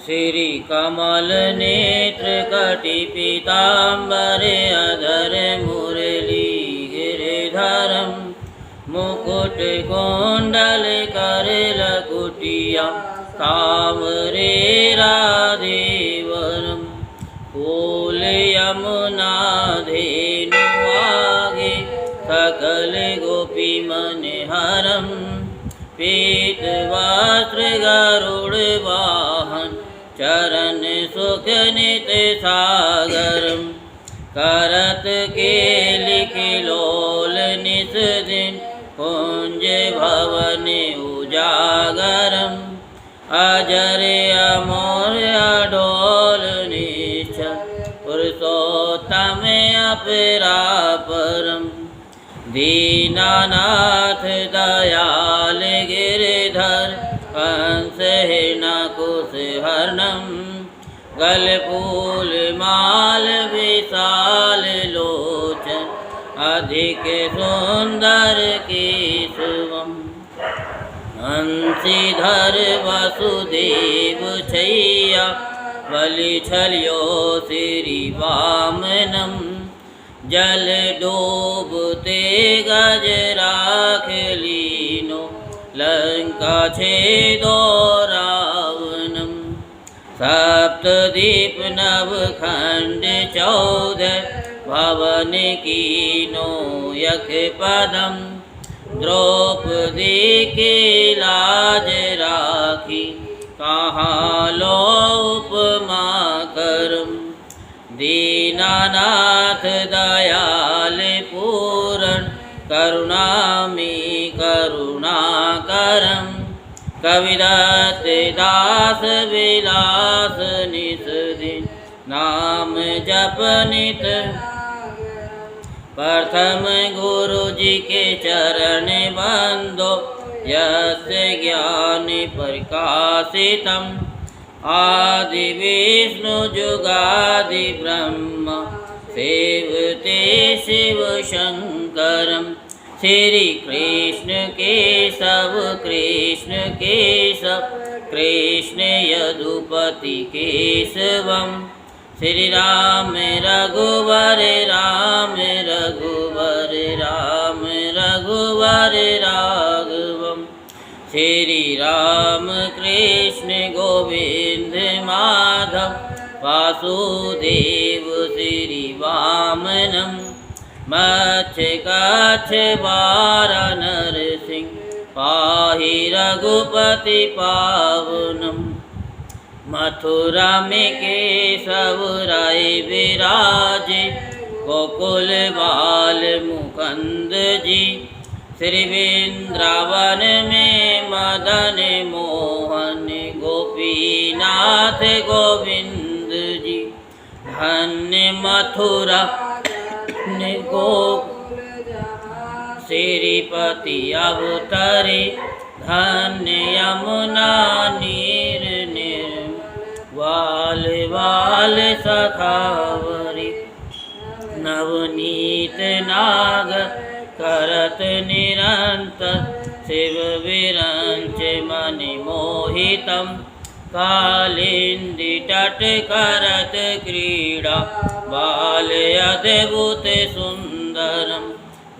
श्री कमल नेत्र कटि पीताम्बरे अधर मुरली गिरिधरम मुकुट कुंडल कर लकुटिया ताम्रे राधेवरम फूल यमुना धेनु आगे सकल गोपी मन हरम पीत वस्त्र गरुड़ वाहन चरण सुख नित सागरम करत केलि किलोल निस दिन कुंज भवन उजागरम अजर अमोर अडोल निश्चल पुरुषोत्तम अपरापरम दीनानाथ दयाल गिरधर कंस हिरण्यकुश हरणम गलफूल माल विशाल लोचन अधिक सुंदर केशवम हंसीधर वसुदेव छैया बलि छलियो श्री वामनम जल डूबते गज राख लीनो लंका छेदो रावणम सप्तदीप नव खंड 14 भवन कीनो यख पदम द्रौपदी की लाज राखी कहाँ लो उपमा करम दीनानाथ दयाल पूरण करुणामी करुणा करम कविदत्त दास विलास निस दिन नाम जपनित प्रथम गुरु जी के चरण बंदो यस्य ज्ञान प्रकाशितम आदि विष्णु जुगादि ब्रह्म सेवते शिव शंकरम श्री कृष्ण केशव कृष्ण केशव कृष्ण यदुपति केशवम श्री राम रघुवर राम रघुवर राम रघुवर राघवम श्री राम कृष्ण गोविंद माधव वासुदेव श्री वामनम मत्स्य कच्छ वारानर सिंह पाहि रघुपति पावनम मथुरा में केशव राय विराजे गोकुल बाल मुकुंद जी श्री वृंदावन में मदन मोहन गोपीनाथ गोविंद जी धन्य मथुरा ने गोकुल श्रीपति अवतरे धन्य यमुना नीर वाल वाल सखावरी नवनीत नाग करत निरंतर शिव विरंच मनि मोहितम कालिंदी तट करत क्रीड़ा बाल अद्भुत सुंदरम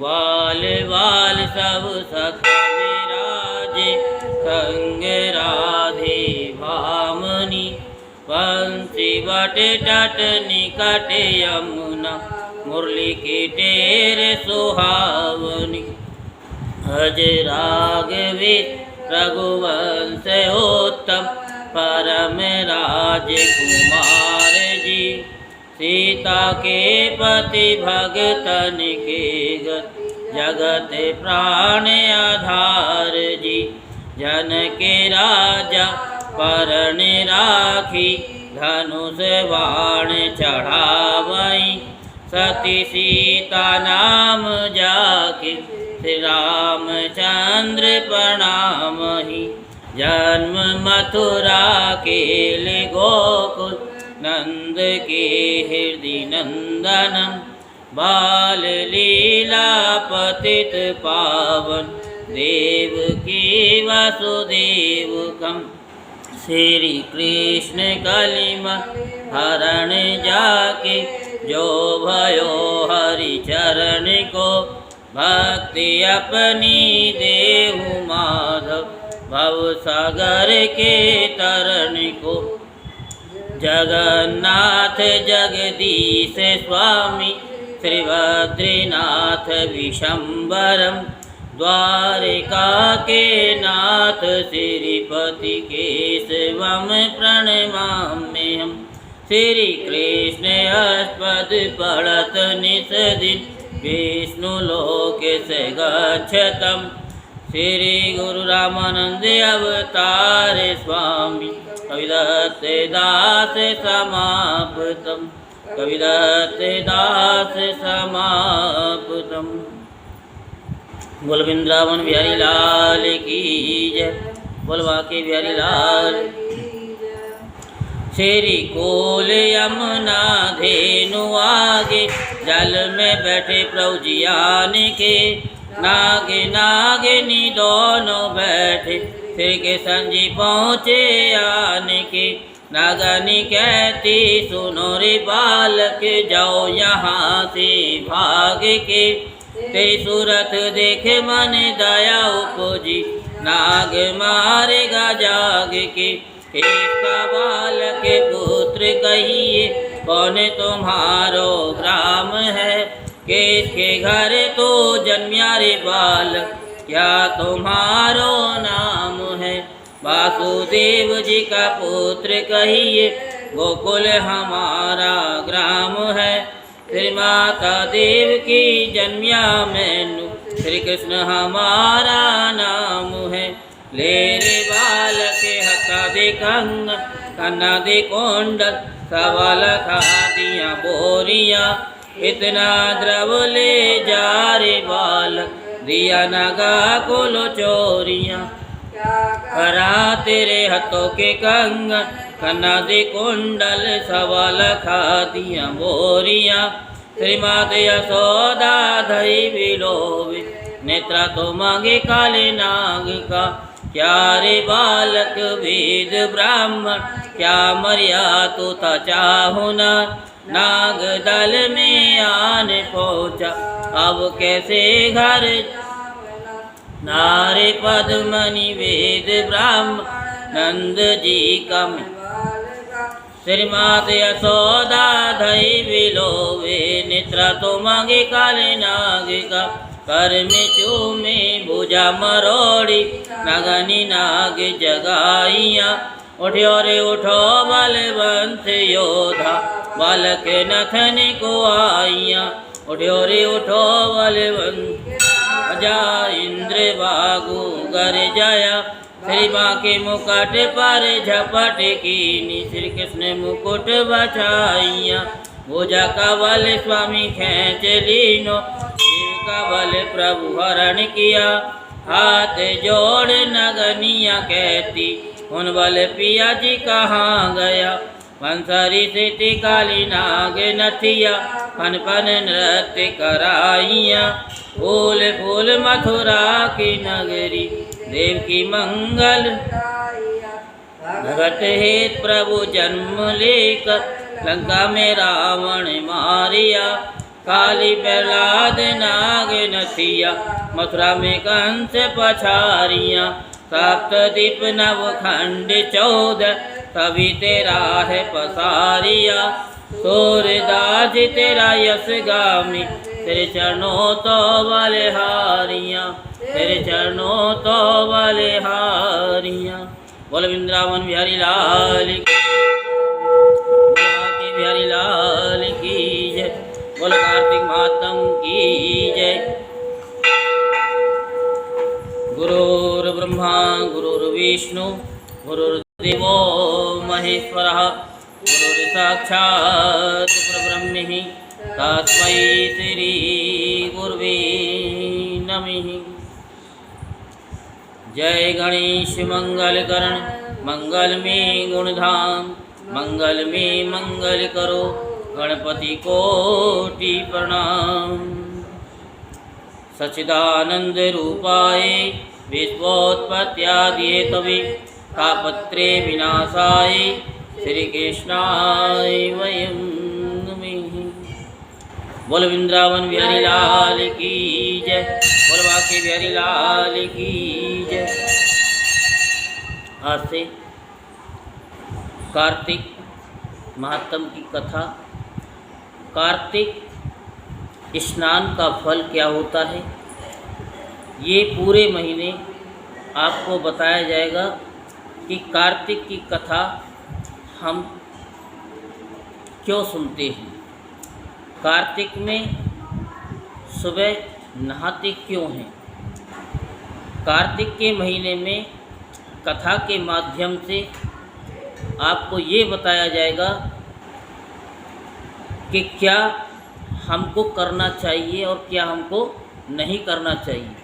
वाल वाल सब सखा विराजे संग राधे भामनी बंसी वट तट निकट यमुना मुरली की टेर सुहावनी हज राघवी रघुवंश उत्तम परम राजकुमार जी सीता के पति भगतन के जगत प्राण आधार जी जनक राजा परण राखी धनुष बाण चढ़ावई सती सीता नाम जाके श्री रामचंद्र प्रणामहि जन्म मथुरा के ले गोकुल नंद के हृदय नंदनम बाल लीला पतित पावन देव की वसुदेव कम श्री कृष्ण कलिम हरण जाके, जो भयो हरि चरण को, भक्ति अपनी देहु माधव, भव सागर के तरन को। जगन्नाथ जगदीश स्वामी, श्री बद्रीनाथ विशंबरम, द्वारिका के नाथ श्रीपति केशवम प्रणमाम्यहम्। श्री कृष्ण अस्पद पढ़त निस दिन, विष्णु लोक से गच्छतम्। श्री गुरु रामानंद अवतार स्वामी, कविदत्त दास समाप्तम्, कविदत्त दास समाप्तम्। बोल वृंदावन बिहारी लाल की जय, बोल बांके बिहारी लाल। श्री कोल यमुना धेनु आगे, जल में बैठे प्रभु जी आन के, नागे नागिनी दोनों बैठे, श्री कृष्ण जी पहुँचे आन के। नागनी कहती सुनो रे बालक, जाओ यहाँ से भाग के, तेरी सूरत देखे मन दया उपजी, नाग मारेगा जाग के। इसका बालक पुत्र कहिए, कौन तुम्हारो ग्राम है, किसके घर तो जन्म्या रे बालक, क्या तुम्हारो नाम है। वासुदेव जी का पुत्र कहिए, गोकुल हमारा ग्राम है, श्री माता देव की जन्म्या मैनू, श्री कृष्ण हमारा नाम है। ले रे बालक हथा दे कंगन, कन्ना दे कुंडल, सवाल खा दिया बोरियां, इतना द्रव ले जा रे बालक, दिया नगा कोलो चोरियां। करा तेरे हाथों के कंगन, कन्ना दे कुंडल, सवाल खा दिया बोरियां। श्री माता यशोदा धई बिलोवे, नेत्रा तो मांगे काले नाग का, क्या रे बालक वेद ब्राह्मण, क्या मर्या तो चाहो न। नाग दल में आन पहुँचा, अब कैसे घर, नारे पद्मनि वेद ब्राह्मण, नंद जी का। श्री माता यशोदा धई बिलोवे, नेत्रा तो मांगे काले नाग का, कर में चूमे भुजा मरोड़ी, नागनी नाग जगाइया। उठो रे उठो बलवंत योधा, बालक नथन को आइया। उठो रे उठो बलवंत, अजा इंद्र बागु गर जाया। श्री माँ के मुकुट पर झपट कीनी, श्री कृष्ण मुकुट बचाइया। भुजा का बल स्वामी खेच लीनो, का बल प्रभु हरण किया। हाथ जोड़ नगनिया कहती, उन बल पिया जी कहाँ गया। पंसरी से काली नाग नथिया, पन पन नृत्य कराइया। फूल फूल मथुरा की नगरी, देव की मंगल। भगत हेत प्रभु जन्म लेकर, लंका में रावण मारिया। काली प्रहलाद नाग नथिया, मथुरा में कंस पछारिया। सप्तदीप नवखंड 14, सभी तेरा है पसारिया। सूरदास तेरा यश गामी, तेरे चरणों तो बलिहारियाँ, तेरे चरणों तो बलिहारियाँ। बोल वृंदावन बिहारी लाल की, बिहारी लाल की जय। बोल कार्तिक मातम की जय। गुरुर्ब्रह्मा गुरुर्विष्णु गुरुर्देवो महेश्वरः, गुरुर्साक्षात् परब्रह्म तस्मै श्री गुरुवे नमः। जय गणेश मंगल करण, मंगल में गुणधाम, मंगल में मंगल करो, गणपति कोटि प्रणाम। सच्चिदानंद रूपाय विश्वोत्पत्त्यादिहेतवे, तापत्रे विनाशाय श्री कृष्णाय वयं नमः। बोल वृंदावन बिहारी लाल की जय, बोल बांके बिहारी लाल की जय। आज से कार्तिक महात्म की कथा, कार्तिक स्नान का फल क्या होता है, ये पूरे महीने आपको बताया जाएगा कि कार्तिक की कथा हम क्यों सुनते हैं, कार्तिक में सुबह नहाते क्यों हैं। कार्तिक के महीने में कथा के माध्यम से आपको ये बताया जाएगा कि क्या हमको करना चाहिए और क्या हमको नहीं करना चाहिए।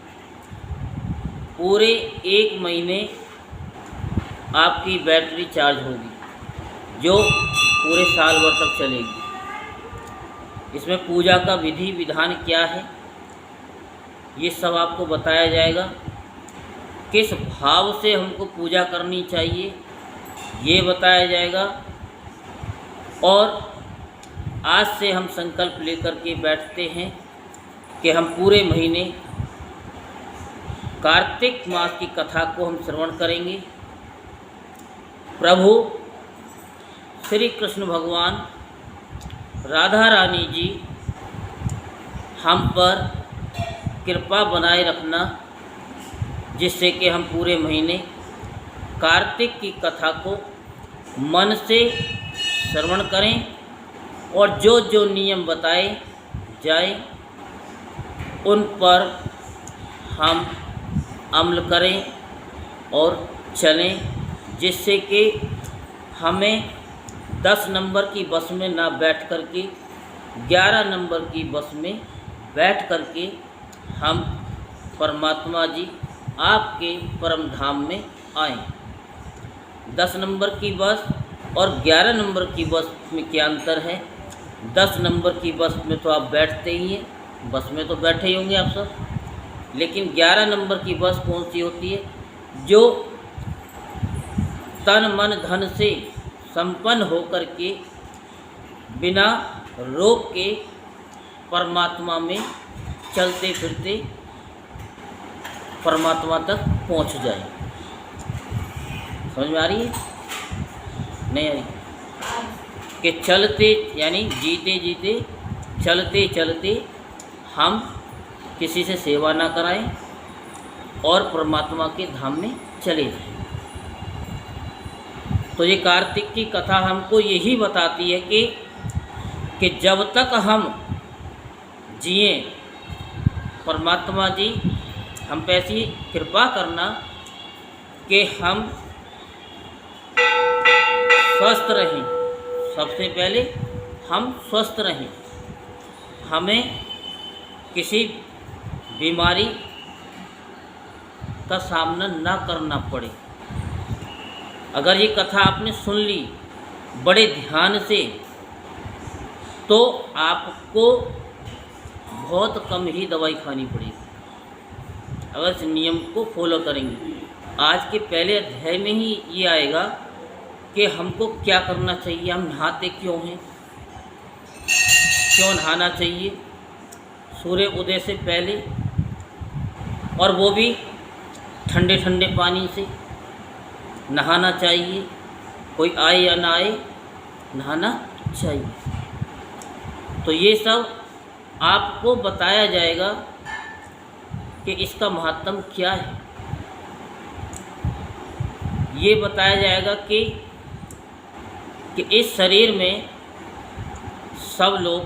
पूरे एक महीने आपकी बैटरी चार्ज होगी जो पूरे साल भर तक चलेगी। इसमें पूजा का विधि विधान क्या है ये सब आपको बताया जाएगा। किस भाव से हमको पूजा करनी चाहिए ये बताया जाएगा। और आज से हम संकल्प लेकर के बैठते हैं कि हम पूरे महीने कार्तिक मास की कथा को हम श्रवण करेंगे। प्रभु श्री कृष्ण भगवान, राधा रानी जी हम पर कृपा बनाए रखना, जिससे कि हम पूरे महीने कार्तिक की कथा को मन से श्रवण करें और जो जो नियम बताए जाए उन पर हम अमल करें और चलें, जिससे कि हमें 10 नंबर की बस में ना बैठ कर के 11 नंबर की बस में बैठ कर के हम परमात्मा जी आपके परम धाम में आएँ। 10 नंबर की बस और 11 नंबर की बस में क्या अंतर है। 10 नंबर की बस में तो आप बैठते ही हैं, बस में तो बैठे ही होंगे आप सब, लेकिन 11 नंबर की बस कौन सी होती है, जो तन मन धन से संपन्न होकर के बिना रोक के परमात्मा में चलते फिरते परमात्मा तक पहुंच जाए। समझ में आ रही है? नहीं आ रही? कि चलते यानी जीते जीते चलते चलते हम किसी से सेवा ना कराएं और परमात्मा के धाम में चले जाएं। तो ये कार्तिक की कथा हमको यही बताती है कि जब तक हम जिए, परमात्मा जी हम पे ऐसी कृपा करना कि हम स्वस्थ रहें। सबसे पहले हम स्वस्थ रहें, हमें किसी बीमारी का सामना ना करना पड़े। अगर ये कथा आपने सुन ली बड़े ध्यान से तो आपको बहुत कम ही दवाई खानी पड़ेगी अगर इस नियम को फॉलो करेंगे। आज के पहले अध्याय में ही ये आएगा कि हमको क्या करना चाहिए, हम नहाते क्यों हैं, क्यों नहाना चाहिए सूर्य उदय से पहले, और वो भी ठंडे ठंडे पानी से नहाना चाहिए। कोई आए या ना आए नहाना चाहिए। तो ये सब आपको बताया जाएगा कि इसका महत्व क्या है। ये बताया जाएगा कि इस शरीर में सब लोग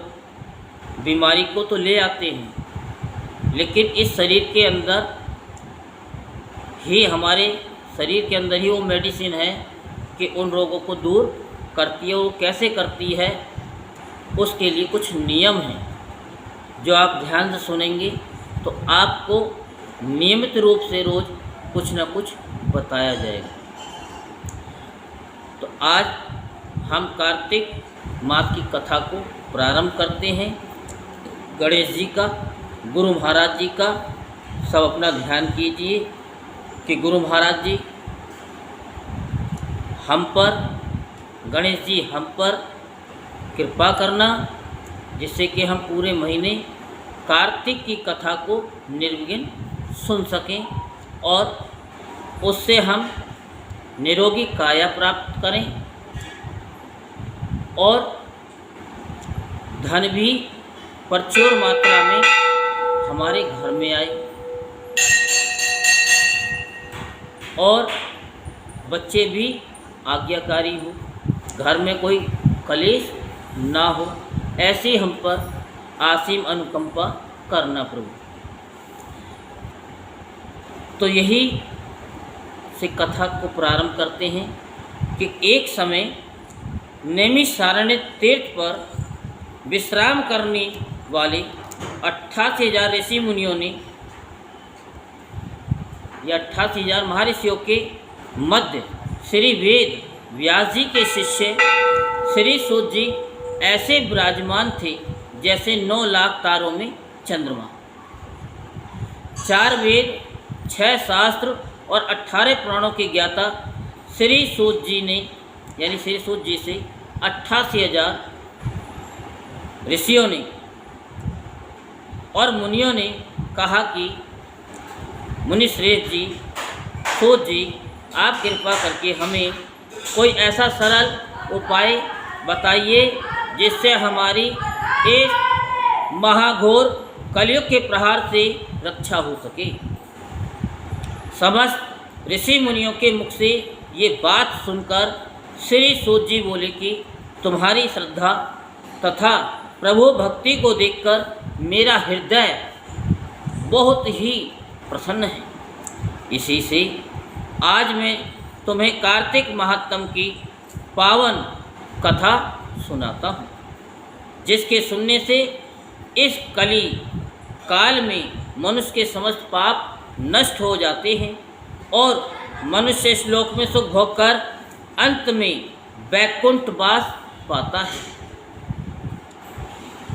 बीमारी को तो ले आते हैं, लेकिन इस शरीर के अंदर ही, हमारे शरीर के अंदर ही वो मेडिसिन है कि उन रोगों को दूर करती है। वो कैसे करती है उसके लिए कुछ नियम हैं जो आप ध्यान से सुनेंगे तो आपको नियमित रूप से रोज़ कुछ न कुछ बताया जाएगा। तो आज हम कार्तिक मास की कथा को प्रारंभ करते हैं। गणेश जी का, गुरु महाराज जी का सब अपना ध्यान कीजिए कि गुरु महाराज जी हम पर, गणेश जी हम पर कृपा करना, जिससे कि हम पूरे महीने कार्तिक की कथा को निर्विघ्न सुन सकें और उससे हम निरोगी काया प्राप्त करें और धन भी प्रचुर मात्रा में हमारे घर में आए और बच्चे भी आज्ञाकारी हो, घर में कोई कलेश ना हो, ऐसी हम पर असीम अनुकंपा करना प्रभु। तो यही से कथा को प्रारंभ करते हैं कि एक समय नैमिषारण्य तीर्थ पर विश्राम करने वाले 88,000 ऋषि मुनियों ने या 88,000 महर्षियों के मध्य श्री वेद व्यास जी के शिष्य श्री सूत जी ऐसे विराजमान थे जैसे 9 लाख तारों में चंद्रमा। 4 वेद, 6 शास्त्र और 18 पुराणों के ज्ञाता श्री सूत जी ने, यानी श्री सूत जी से 88,000 ऋषियों ने और मुनियों ने कहा कि मुनिश्रेष्ठ जी, सूत जी, आप कृपा करके हमें कोई ऐसा सरल उपाय बताइए जिससे हमारी इस महाघोर कलयुग के प्रहार से रक्षा हो सके। समस्त ऋषि मुनियों के मुख से ये बात सुनकर श्री सूत जी बोले कि तुम्हारी श्रद्धा तथा प्रभु भक्ति को देखकर मेरा हृदय बहुत ही प्रसन्न है। इसी से आज मैं तुम्हें कार्तिक महात्म की पावन कथा सुनाता हूँ, जिसके सुनने से इस कली काल में मनुष्य के समस्त पाप नष्ट हो जाते हैं और मनुष्य इस लोक में सुख भोगकर अंत में वैकुंठ वास पाता है।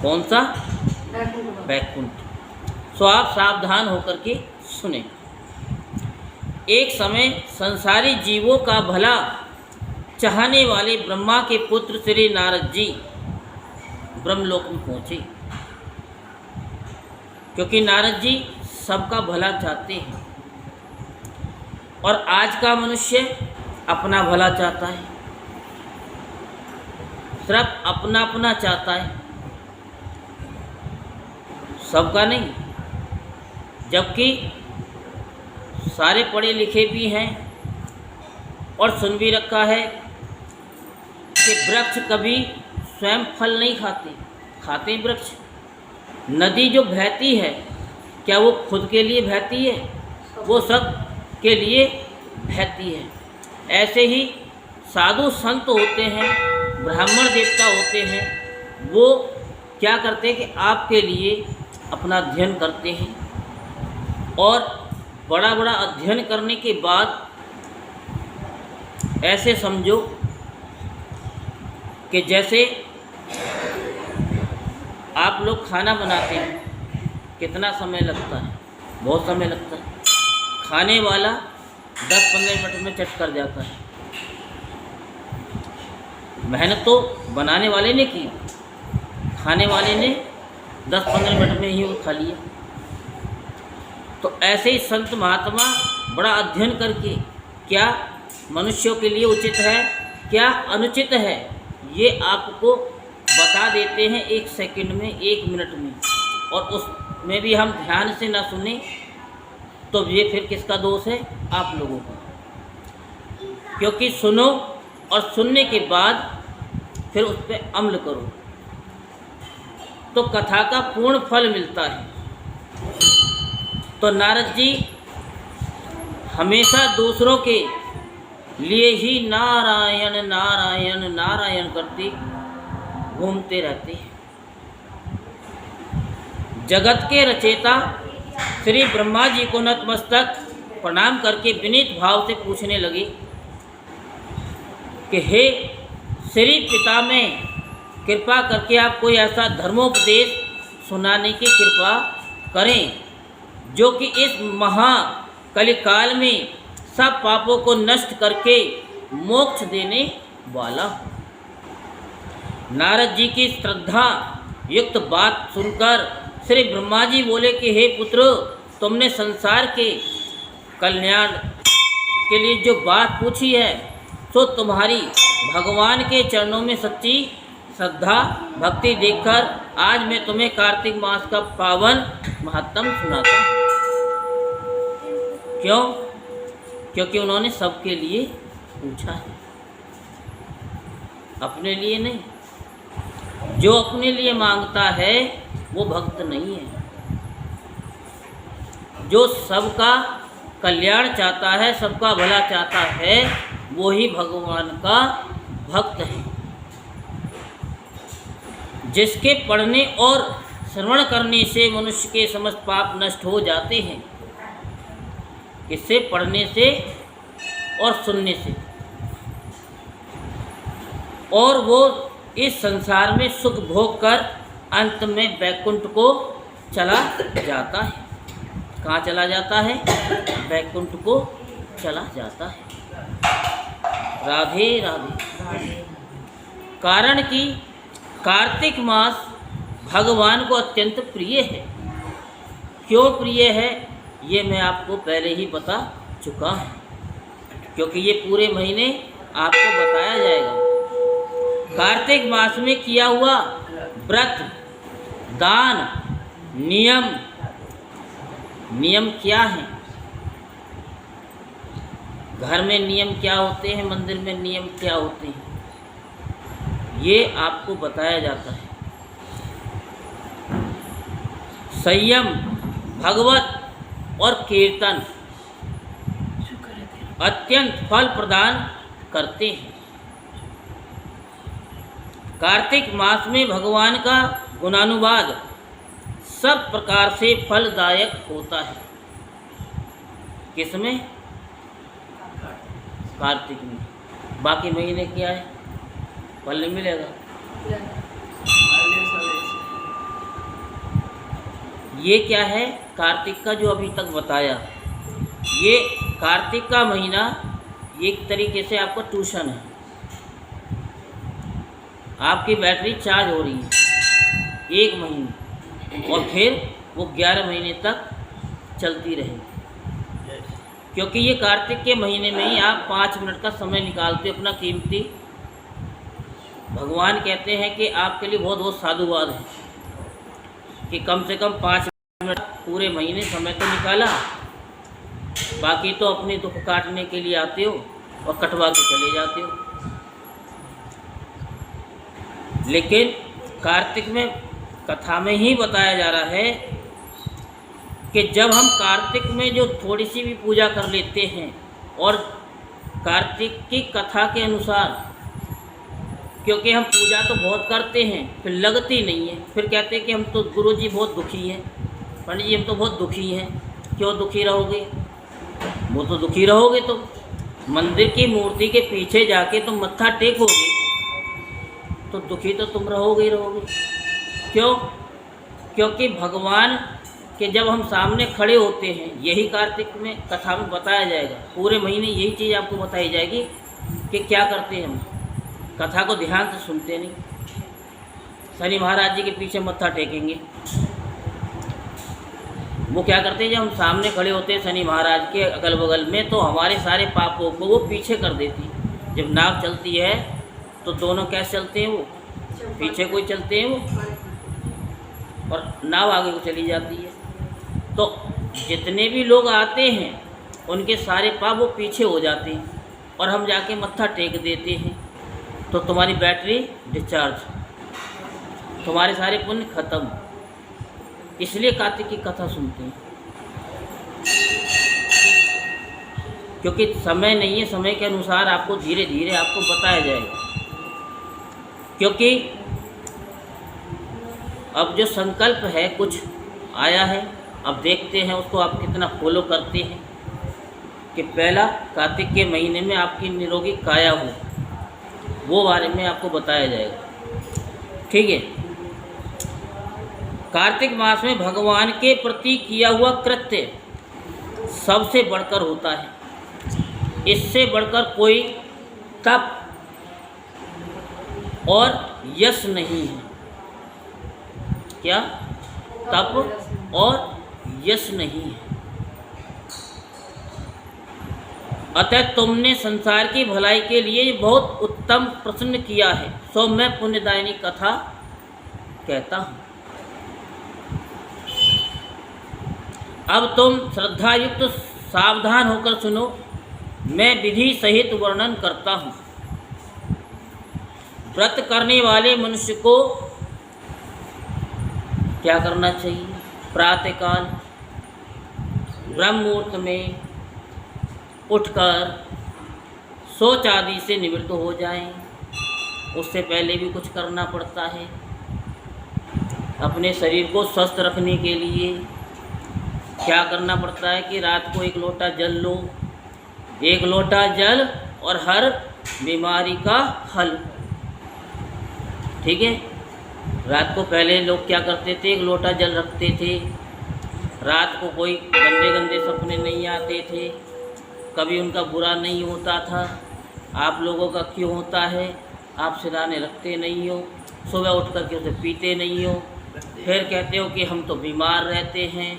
कौन सा? वैकुंठ। सो आप सावधान होकर के सुने। एक समय संसारी जीवों का भला चाहने वाले ब्रह्मा के पुत्र श्री नारद जी ब्रह्मलोक में पहुँचे, क्योंकि नारद जी सबका भला चाहते हैं और आज का मनुष्य अपना भला चाहता है, सिर्फ अपना अपना चाहता है, सबका नहीं। जबकि सारे पढ़े लिखे भी हैं और सुन भी रखा है कि वृक्ष कभी स्वयं फल नहीं खाते, खाते वृक्ष। नदी जो बहती है क्या वो खुद के लिए बहती है? वो सब के लिए बहती है। ऐसे ही साधु संत होते हैं, ब्राह्मण देवता होते हैं, वो क्या करते हैं कि आपके लिए अपना अध्ययन करते हैं और बड़ा बड़ा अध्ययन करने के बाद ऐसे समझो कि जैसे आप लोग खाना बनाते हैं, कितना समय लगता है? बहुत समय लगता है। खाने वाला 10-15 मिनट में चट कर जाता है। मेहनत तो बनाने वाले ने की, खाने वाले ने 10-15 मिनट में ही वो खा लिया। तो ऐसे ही संत महात्मा बड़ा अध्ययन करके क्या मनुष्यों के लिए उचित है, क्या अनुचित है, ये आपको बता देते हैं 1 सेकंड में, 1 मिनट में। और उसमें भी हम ध्यान से ना सुने तो ये फिर किसका दोष है? आप लोगों का। क्योंकि सुनो और सुनने के बाद फिर उस पर अमल करो तो कथा का पूर्ण फल मिलता है। तो नारद जी हमेशा दूसरों के लिए ही नारायण नारायण नारायण करते घूमते रहते हैं। जगत के रचयिता श्री ब्रह्मा जी को नतमस्तक प्रणाम करके विनीत भाव से पूछने लगे कि हे श्री पिता में कृपा करके आप कोई ऐसा धर्मोपदेश सुनाने की कृपा करें जो कि इस महाकलिकाल में सब पापों को नष्ट करके मोक्ष देने वाला हूँ। नारद जी की श्रद्धा युक्त बात सुनकर श्री ब्रह्मा जी बोले कि हे पुत्र, तुमने संसार के कल्याण के लिए जो बात पूछी है, तो तुम्हारी भगवान के चरणों में सच्ची श्रद्धा भक्ति देखकर आज मैं तुम्हें कार्तिक मास का पावन महात्म सुनाता हूँ। क्यों? क्योंकि उन्होंने सबके लिए पूछा है, अपने लिए नहीं। जो अपने लिए मांगता है वो भक्त नहीं है। जो सबका कल्याण चाहता है, सबका भला चाहता है, वो ही भगवान का भक्त है। जिसके पढ़ने और श्रवण करने से मनुष्य के समस्त पाप नष्ट हो जाते हैं। किससे? पढ़ने से और सुनने से। और वो इस संसार में सुख भोग कर अंत में वैकुंठ को चला जाता है। कहाँ चला जाता है? वैकुंठ को चला जाता है। राधे राधे। कारण कि कार्तिक मास भगवान को अत्यंत प्रिय है। क्यों प्रिय है ये मैं आपको पहले ही बता चुका हूँ, क्योंकि ये पूरे महीने आपको बताया जाएगा। कार्तिक मास में किया हुआ व्रत, दान, नियम क्या है? घर में नियम क्या होते हैं, मंदिर में नियम क्या होते हैं, ये आपको बताया जाता है। संयम, भगवत और कीर्तन अत्यंत फल प्रदान करते हैं। कार्तिक मास में भगवान का गुणानुवाद सब प्रकार से फलदायक होता है। किसमें? कार्तिक में। बाकी महीने क्या है? फल नहीं मिलेगा। ये क्या है? कार्तिक का जो अभी तक बताया, ये कार्तिक का महीना एक तरीके से आपका ट्यूशन है। आपकी बैटरी चार्ज हो रही है 1 महीने, और फिर वो 11 महीने तक चलती रहेगी। क्योंकि ये कार्तिक के महीने में ही आप 5 मिनट का समय निकालते हो अपना कीमती। भगवान कहते हैं कि आपके लिए बहुत बहुत साधुवाद है कि कम से कम 5 मिनट पूरे महीने समय तो निकाला। बाकी तो अपने दुख काटने के लिए आते हो और कटवा के चले जाते हो। लेकिन कार्तिक में कथा में ही बताया जा रहा है कि जब हम कार्तिक में जो थोड़ी सी भी पूजा कर लेते हैं, और कार्तिक की कथा के अनुसार, क्योंकि हम पूजा तो बहुत करते हैं फिर लगती नहीं है, फिर कहते हैं कि हम तो गुरु जी बहुत दुखी हैं, पंडित जी हम तो बहुत दुखी हैं। क्यों दुखी रहोगे? वो तो दुखी रहोगे तो मंदिर की मूर्ति के पीछे जाके तुम मत्था टेकोगे तो दुखी तो तुम रहोगे ही रहोगे। क्यों? क्योंकि भगवान के जब हम सामने खड़े होते हैं, यही कार्तिक में कथा में बताया जाएगा। पूरे महीने यही चीज़ आपको बताई जाएगी कि क्या करते हैं हम। कथा को ध्यान से सुनते नहीं। शनि महाराज जी के पीछे मत्था टेकेंगे। वो क्या करते हैं? जब हम सामने खड़े होते हैं शनि महाराज के अगल बगल में, तो हमारे सारे पापों को वो पीछे कर देती है। जब नाव चलती है तो दोनों कैसे चलते हैं? वो पीछे कोई चलते हैं वो, और नाव आगे को चली जाती है। तो जितने भी लोग आते हैं उनके सारे पाप वो पीछे हो जाते हैं, और हम जाके मत्था टेक देते हैं। तो तुम्हारी बैटरी डिस्चार्ज, तुम्हारे सारे पुण्य खत्म। इसलिए कार्तिक की कथा सुनते हैं, क्योंकि समय नहीं है। समय के अनुसार आपको धीरे धीरे आपको बताया जाएगा। क्योंकि अब जो संकल्प है कुछ आया है, अब देखते हैं उसको आप कितना फॉलो करते हैं। कि पहला कार्तिक के महीने में आपकी निरोगी काया हो, वो बारे में आपको बताया जाएगा। ठीक है। कार्तिक मास में भगवान के प्रति किया हुआ कृत्य सबसे बढ़कर होता है। इससे बढ़कर कोई तप और यश नहीं है। क्या? तप और यश नहीं है। अतः तुमने संसार की भलाई के लिए बहुत उत्तम प्रश्न किया है, सो मैं पुण्यदायिनी कथा कहता हूँ। अब तुम श्रद्धायुक्त सावधान होकर सुनो, मैं विधि सहित वर्णन करता हूँ। व्रत करने वाले मनुष्य को क्या करना चाहिए? प्रातःकाल ब्रह्म मुहूर्त में उठकर शौच आदि से निवृत्त हो जाएं। उससे पहले भी कुछ करना पड़ता है। अपने शरीर को स्वस्थ रखने के लिए क्या करना पड़ता है कि रात को 1 लोटा जल लो। 1 लोटा जल और हर बीमारी का हल। ठीक है? रात को पहले लोग क्या करते थे? 1 लोटा जल रखते थे। रात को कोई गंदे गंदे सपने नहीं आते थे, कभी उनका बुरा नहीं होता था। आप लोगों का क्यों होता है? आप सिराने रखते नहीं हो, सुबह उठ कर के उसे पीते नहीं हो, फिर कहते हो कि हम तो बीमार रहते हैं,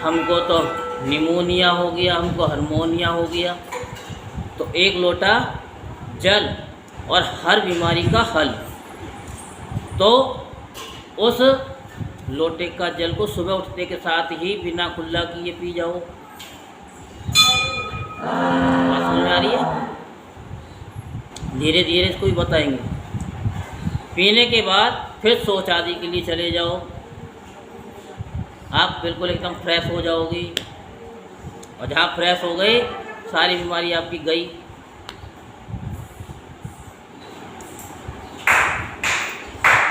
हमको तो निमोनिया हो गया, हमको हार्मोनिया हो गया। तो 1 लोटा जल और हर बीमारी का हल। तो उस लोटे का जल को सुबह उठते के साथ ही बिना कुल्ला किए पी जाओ। बात समझ में आ रही है? धीरे धीरे इसको भी बताएंगे। पीने के बाद फिर शौच आदि के लिए चले जाओ। आप बिल्कुल एकदम फ्रेश हो जाओगे, और जहाँ फ्रेश हो गए सारी बीमारी आपकी गई।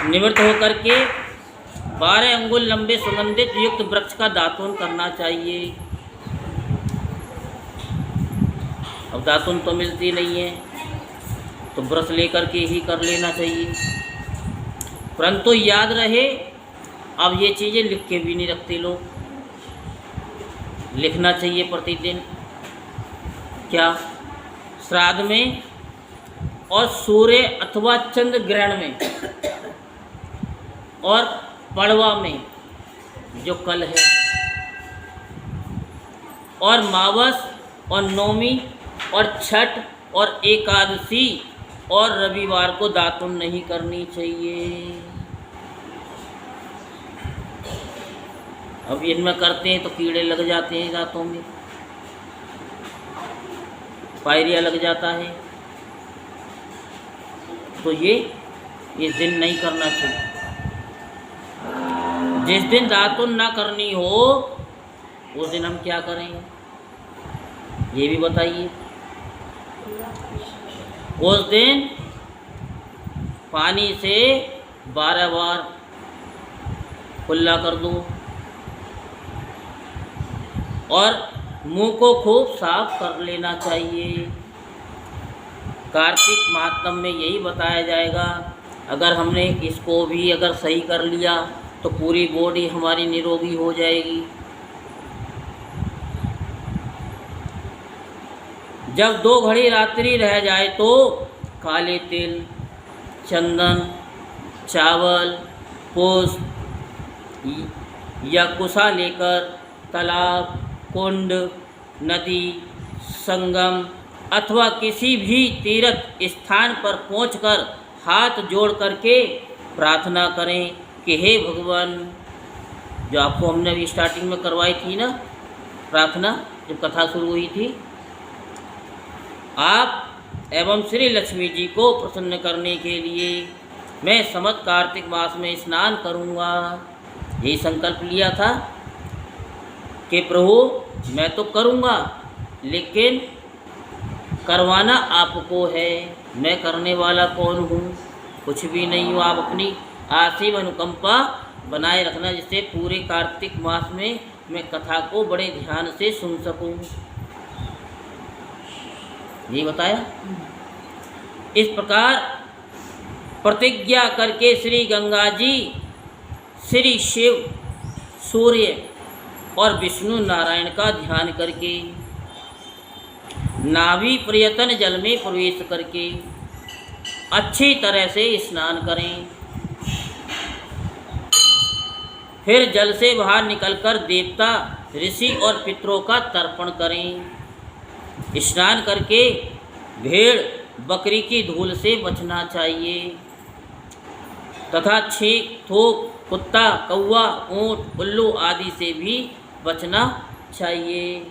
निवृत्त होकर के 12 अंगुल लंबे सुगंधित युक्त वृक्ष का दातून करना चाहिए। अब दातून तो मिलती नहीं है, तो ब्रश लेकर के ही कर लेना चाहिए। परंतु याद रहे, अब ये चीज़ें लिख के भी नहीं रखते लोग। लिखना चाहिए प्रतिदिन। क्या? श्राद्ध में और सूर्य अथवा चंद्र ग्रहण में और पड़वा में जो कल है, और मावस और नौमी और छठ और एकादशी और रविवार को दातुन नहीं करनी चाहिए। अब इनमें करते हैं तो कीड़े लग जाते हैं दांतों में, पायरिया लग जाता है। तो ये इस दिन नहीं करना चाहिए। जिस दिन दातुन ना करनी हो उस दिन हम क्या करें, ये भी बताइए। उस दिन पानी से 12 बार कुल्ला कर दो और मुंह को खूब साफ कर लेना चाहिए। कार्तिक महात्म में यही बताया जाएगा। अगर हमने इसको भी अगर सही कर लिया तो पूरी बॉडी हमारी निरोगी हो जाएगी। जब 2 घड़ी रात्रि रह जाए तो काले तिल, चंदन, चावल, पुष्प या कुशा लेकर तालाब, कुंड, नदी, संगम अथवा किसी भी तीर्थ स्थान पर पहुंचकर हाथ जोड़ करके प्रार्थना करें कि हे भगवान, जो आपको हमने अभी स्टार्टिंग में करवाई थी ना प्रार्थना, जब कथा शुरू हुई थी, आप एवं श्री लक्ष्मी जी को प्रसन्न करने के लिए मैं समस्त कार्तिक मास में स्नान करूँगा। यही संकल्प लिया था कि प्रभु मैं तो करूँगा, लेकिन करवाना आपको है, मैं करने वाला कौन हूँ? कुछ भी नहीं हूँ। आप अपनी आशीर्वाद अनुकंपा बनाए रखना, जिससे पूरे कार्तिक मास में मैं कथा को बड़े ध्यान से सुन सकूँ। ये बताया। इस प्रकार प्रतिज्ञा करके श्री गंगा जी, श्री शिव, सूर्य और विष्णु नारायण का ध्यान करके नाभि प्रयतन जल में प्रवेश करके अच्छी तरह से स्नान करें। फिर जल से बाहर निकलकर देवता, ऋषि और पितरों का तर्पण करें। स्नान करके भेड़, बकरी की धूल से बचना चाहिए तथा छींक, थूक, कुत्ता, कौवा, ऊंट, उल्लू आदि से भी बचना चाहिए।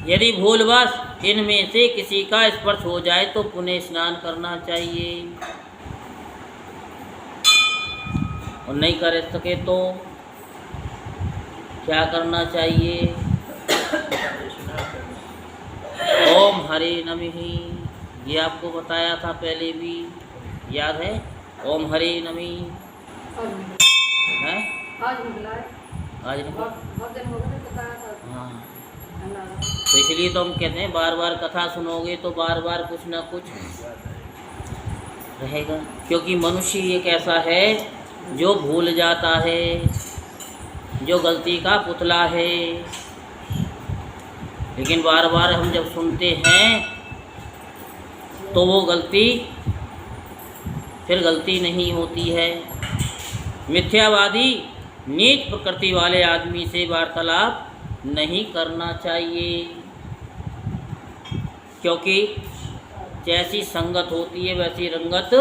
यदि भूलवश इनमें से किसी का स्पर्श हो जाए तो पुनः स्नान करना चाहिए और नहीं कर सके तो क्या करना चाहिए? ओम हरे नमः। ये आपको बताया था पहले भी, याद है? ओम हरे नमः है? आज नहीं? हाँ, तो इसलिए तो हम कहते हैं बार बार कथा सुनोगे तो बार बार कुछ ना कुछ रहेगा, क्योंकि मनुष्य एक ऐसा है जो भूल जाता है, जो गलती का पुतला है। लेकिन बार बार हम जब सुनते हैं तो वो गलती फिर गलती नहीं होती है। मिथ्यावादी, नीच प्रकृति वाले आदमी से वार्तालाप नहीं करना चाहिए, क्योंकि जैसी संगत होती है वैसी रंगत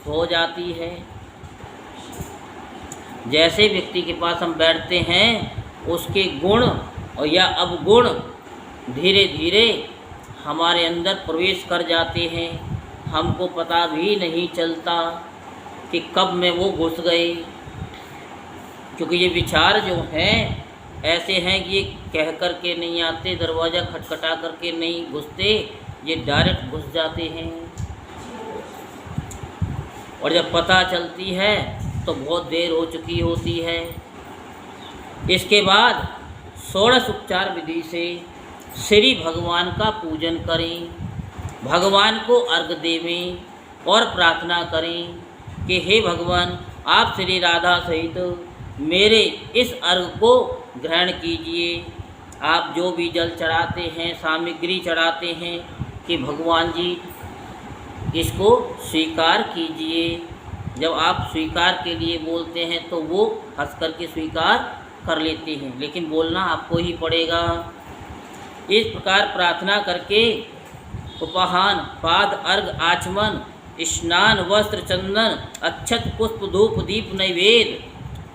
हो जाती है। जैसे व्यक्ति के पास हम बैठते हैं उसके गुण और या अवगुण धीरे धीरे हमारे अंदर प्रवेश कर जाते हैं, हमको पता भी नहीं चलता कि कब में वो घुस गए। क्योंकि ये विचार जो हैं ऐसे हैं कि ये कह कर के नहीं आते, दरवाज़ा खटखटा करके नहीं घुसते, ये डायरेक्ट घुस जाते हैं। और जब पता चलती है तो बहुत देर हो चुकी होती है। इसके बाद षोडश उपचार विधि से श्री भगवान का पूजन करें, भगवान को अर्घ्य देवें और प्रार्थना करें कि हे भगवान, आप श्री राधा सहित मेरे इस अर्घ्य को ग्रहण कीजिए। आप जो भी जल चढ़ाते हैं, सामग्री चढ़ाते हैं, कि भगवान जी इसको स्वीकार कीजिए। जब आप स्वीकार के लिए बोलते हैं तो वो हंस कर के स्वीकार कर लेते हैं, लेकिन बोलना आपको ही पड़ेगा। इस प्रकार प्रार्थना करके उपहान, पाद अर्घ, आचमन, स्नान, वस्त्र, चंदन, अक्षत, पुष्प, धूप, दीप, नैवेद्य,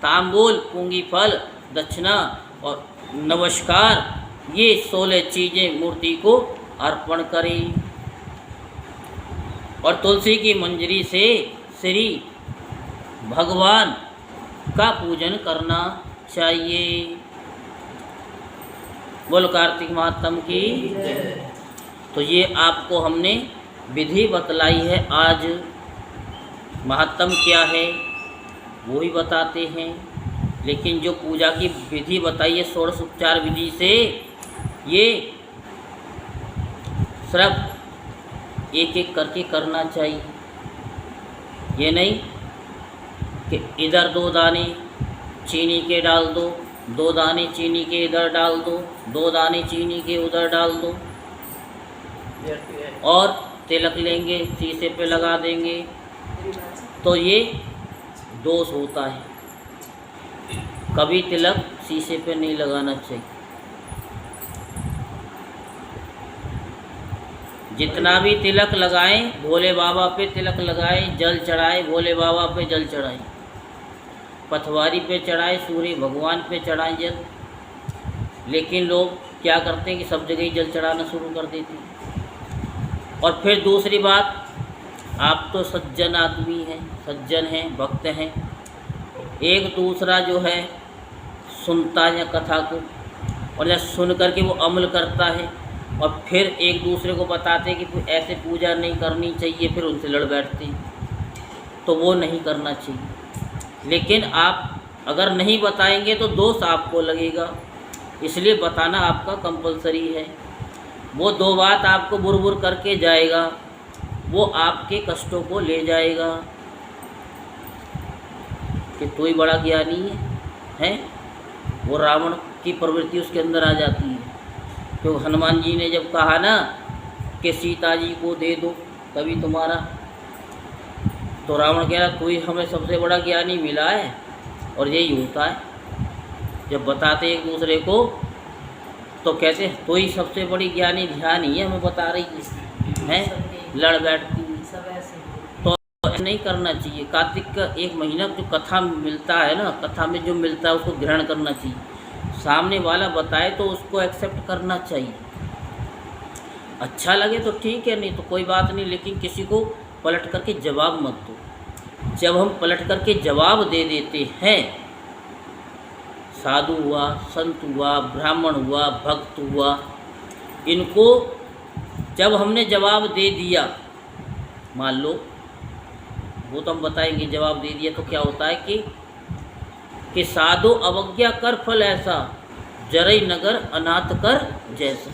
तांबूल, पूंगी फल, दक्षिणा और नमस्कार, ये 16 चीज़ें मूर्ति को अर्पण करें और तुलसी की मंजरी से श्री भगवान का पूजन करना चाहिए। बोल कार्तिक महात्म की। तो ये आपको हमने विधि बतलाई है। आज महात्म क्या है वो ही बताते हैं, लेकिन जो पूजा की विधि बताई है षोडश उपचार विधि से, ये सिर्फ एक एक करके करना चाहिए। ये नहीं कि इधर 2 दाने चीनी के डाल दो, 2 दाने चीनी के इधर डाल दो, 2 दाने चीनी के उधर डाल दो और तिलक लेंगे, शीशे पे लगा देंगे, तो ये दोष होता है। कभी तिलक शीशे पे नहीं लगाना चाहिए। जितना भी तिलक लगाएं, भोले बाबा पे तिलक लगाएं, जल चढ़ाएं, भोले बाबा पे जल चढ़ाएं, पथवारी पे चढ़ाएं, सूर्य भगवान पे चढ़ाएं जल। लेकिन लोग क्या करते हैं कि सब जगह ही जल चढ़ाना शुरू कर देते हैं। और फिर दूसरी बात, आप तो सज्जन आदमी हैं, सज्जन हैं, भक्त हैं, एक दूसरा जो है सुनता है कथा को और जब सुन करके वो अमल करता है और फिर एक दूसरे को बताते हैं कि ऐसे पूजा नहीं करनी चाहिए, फिर उनसे लड़ बैठते हैं, तो वो नहीं करना चाहिए। लेकिन आप अगर नहीं बताएंगे तो दोष आपको लगेगा, इसलिए बताना आपका कंपलसरी है। वो 2 बात आपको बुर करके जाएगा, वो आपके कष्टों को ले जाएगा कि तू ही बड़ा ज्ञानी है, वो रावण की प्रवृत्ति उसके अंदर आ जाती है। तो हनुमान जी ने जब कहा ना कि सीता जी को दे दो तभी तुम्हारा, तो रावण कह रहा तू ही हमें सबसे बड़ा ज्ञानी मिला है। और यही होता है, जब बताते एक दूसरे को तो कहते तो ही सबसे बड़ी ज्ञानी ध्यान ही है, हमें बता रही है लड़ बैठती। तो नहीं करना चाहिए। कार्तिक का एक महीना जो कथा मिलता है ना, कथा में जो मिलता है उसको ग्रहण करना चाहिए। सामने वाला बताए तो उसको एक्सेप्ट करना चाहिए। अच्छा लगे तो ठीक है, नहीं तो कोई बात नहीं, लेकिन किसी को पलट करके जवाब मत दो। जब हम पलट करके जवाब दे देते हैं, साधु हुआ, संत हुआ, ब्राह्मण हुआ, भक्त हुआ, इनको जब हमने जवाब दे दिया, मान लो वो तो हम बताएंगे, जवाब दे दिया तो क्या होता है कि साधु अवज्ञा कर फल ऐसा, जरई नगर अनाथ कर जैसा।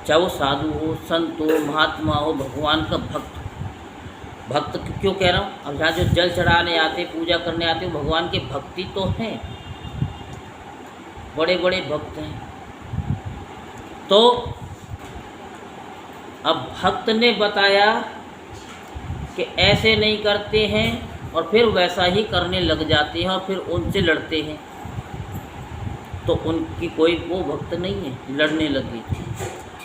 चाहे वो साधु हो, संत हो, महात्मा हो, भगवान का भक्त हो। भक्त क्यों कह रहा हूँ, अब जहाँ जो जल चढ़ाने आते, पूजा करने आते, वो भगवान के भक्ति तो हैं, बड़े बड़े भक्त हैं। तो अब भक्त ने बताया कि ऐसे नहीं करते हैं और फिर वैसा ही करने लग जाते हैं और फिर उनसे लड़ते हैं, तो उनकी कोई वो भक्त नहीं है, लड़ने लगी।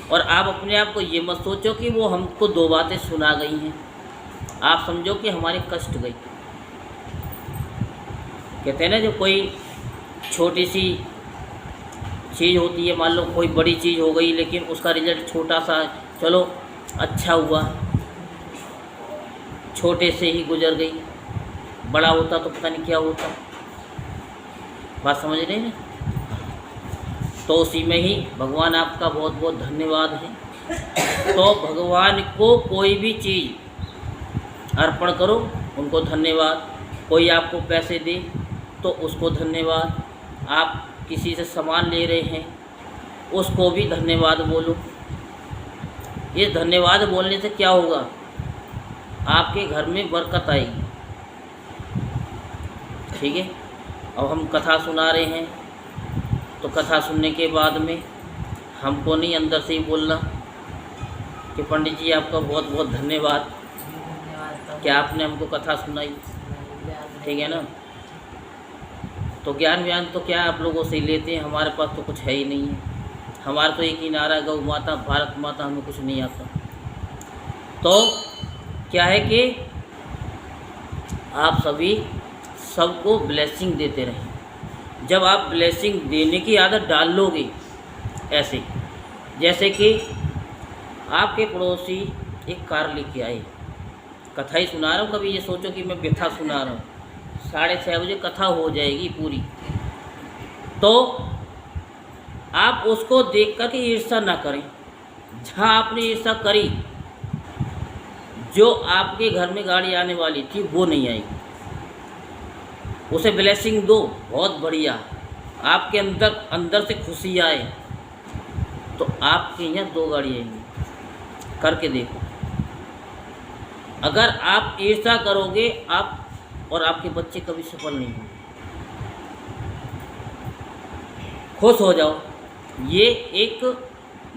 और आप अपने आप को ये मत सोचो कि वो हमको दो बातें सुना गई हैं, आप समझो कि हमारे कष्ट गई। कहते हैं ना, जो कोई छोटी सी चीज़ होती है, मान लो कोई बड़ी चीज़ हो गई लेकिन उसका रिजल्ट छोटा सा, चलो अच्छा हुआ, छोटे से ही गुजर गई, बड़ा होता तो पता नहीं क्या होता। बात समझ रहे हैं? तो उसी में ही भगवान आपका बहुत बहुत धन्यवाद है। तो भगवान को कोई भी चीज़ अर्पण करो, उनको धन्यवाद। कोई आपको पैसे दे तो उसको धन्यवाद। आप किसी से सामान ले रहे हैं, उसको भी धन्यवाद बोलो। ये धन्यवाद बोलने से क्या होगा, आपके घर में बरकत आएगी। ठीक है। अब हम कथा सुना रहे हैं, तो कथा सुनने के बाद में हमको नहीं अंदर से ही बोलना कि पंडित जी आपका बहुत बहुत धन्यवाद कि आपने हमको कथा सुनाई। ठीक है ना। तो ज्ञान व्यान तो क्या आप लोगों से ही लेते हैं, हमारे पास तो कुछ है ही नहीं है। हमारा तो एक ही नारा, गौ माता भारत माता, हमें कुछ नहीं आता। तो क्या है कि आप सभी सबको ब्लेसिंग देते रहें। जब आप ब्लेसिंग देने की आदत डाल लोगे, ऐसे जैसे कि आपके पड़ोसी एक कार लेके आए, कथा ही सुना रहा हूँ, कभी ये सोचो कि मैं व्यथा सुना रहा हूँ। 6:30 बजे कथा हो जाएगी पूरी, तो आप उसको देख कर के ईर्ष्या ना करें। जहाँ आपने ईर्ष्या करी, जो आपके घर में गाड़ी आने वाली थी वो नहीं आएगी, उसे ब्लेसिंग दो, बहुत बढ़िया। आपके अंदर से खुशी आए तो आपके यहाँ 2 गाड़ी आएंगी। करके देखो। अगर आप ईर्ष्या करोगे, आप और आपके बच्चे कभी सफल नहीं होंगे। खुश हो जाओ। ये एक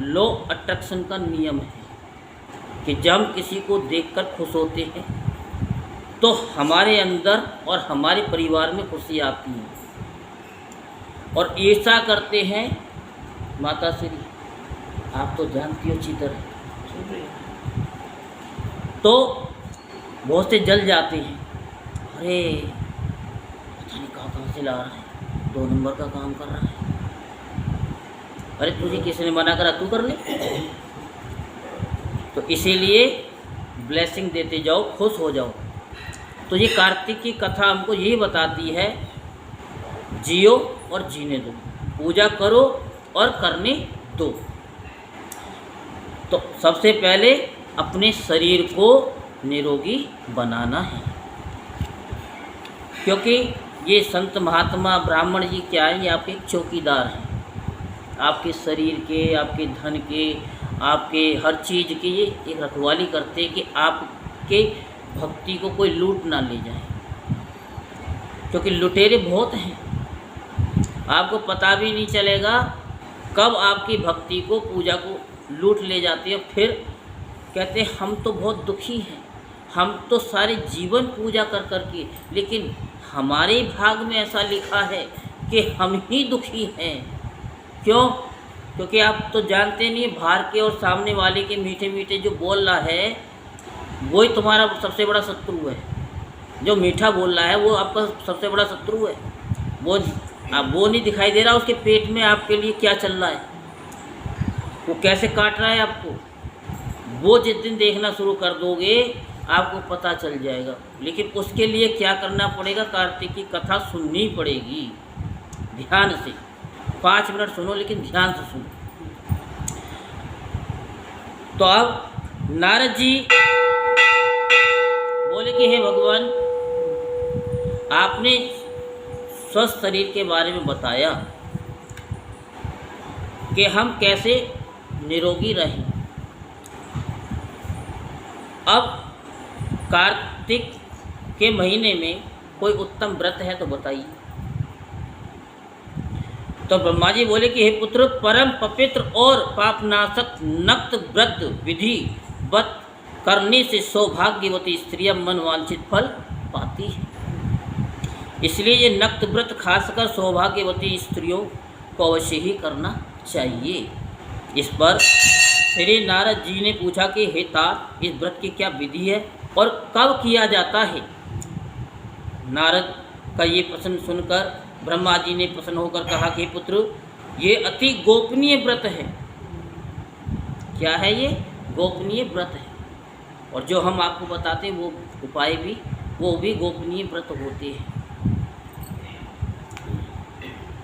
लॉ अट्रैक्शन का नियम है कि जब हम किसी को देखकर खुश होते हैं तो हमारे अंदर और हमारे परिवार में खुशी आती है। और ईर्ष्या करते हैं, माता श्री आप तो जानती हो अच्छी तरह, तो बहुत से जल जाते हैं। अरे पता नहीं कहाँ से ला रहा है, 2 नंबर का काम कर रहा है। अरे तुझे किसने मना करा, तू कर ले। तो इसीलिए ब्लेसिंग देते जाओ, खुश हो जाओ। तो ये कार्तिक की कथा हमको यही बताती है, जियो और जीने दो, पूजा करो और करने दो। तो सबसे पहले अपने शरीर को निरोगी बनाना है, क्योंकि ये संत महात्मा ब्राह्मण जी क्या है, ये आपके चौकीदार हैं, आपके शरीर के, आपके धन के, आपके हर चीज़ की ये एक रखवाली करते हैं कि आपके भक्ति को कोई लूट ना ले जाए। क्योंकि लुटेरे बहुत हैं, आपको पता भी नहीं चलेगा कब आपकी भक्ति को, पूजा को लूट ले जाती है। फिर कहते हैं हम तो बहुत दुखी हैं, हम तो सारे जीवन पूजा कर कर के, लेकिन हमारे भाग में ऐसा लिखा है कि हम ही दुखी हैं। क्यों? क्योंकि आप तो जानते नहीं, बाहर के और सामने वाले के मीठे मीठे जो बोल रहा है वही तुम्हारा सबसे बड़ा शत्रु है। जो मीठा बोल रहा है वो आपका सबसे बड़ा शत्रु है। वो नहीं दिखाई दे रहा उसके पेट में आपके लिए क्या चल रहा है, वो कैसे काट रहा है आपको। वो जिस दिन देखना शुरू कर दोगे आपको पता चल जाएगा। लेकिन उसके लिए क्या करना पड़ेगा? कार्तिक की कथा सुननी पड़ेगी ध्यान से। 5 मिनट सुनो, लेकिन ध्यान से सुनो। तो अब नारद जी बोले कि हे भगवान, आपने स्वस्थ शरीर के बारे में बताया कि हम कैसे निरोगी रहें। अब कार्तिक के महीने में कोई उत्तम व्रत है तो बताइए। तो ब्रह्मा जी बोले कि हे पुत्र, परम पवित्र और पापनाशक नक्त व्रत विधि वत करने से सौभाग्यवती स्त्रियां मनवांछित फल पाती है। इसलिए ये नक्त व्रत खासकर सौभाग्यवती स्त्रियों को अवश्य ही करना चाहिए। इस पर श्री नारद जी ने पूछा कि हे तात, इस व्रत की क्या विधि है और कब किया जाता है? नारद का ये प्रश्न सुनकर ब्रह्मा जी ने प्रसन्न होकर कहा कि पुत्र, ये अति गोपनीय व्रत है। क्या है ये? गोपनीय व्रत है। और जो हम आपको बताते हैं वो उपाय भी, वो भी गोपनीय व्रत होते हैं,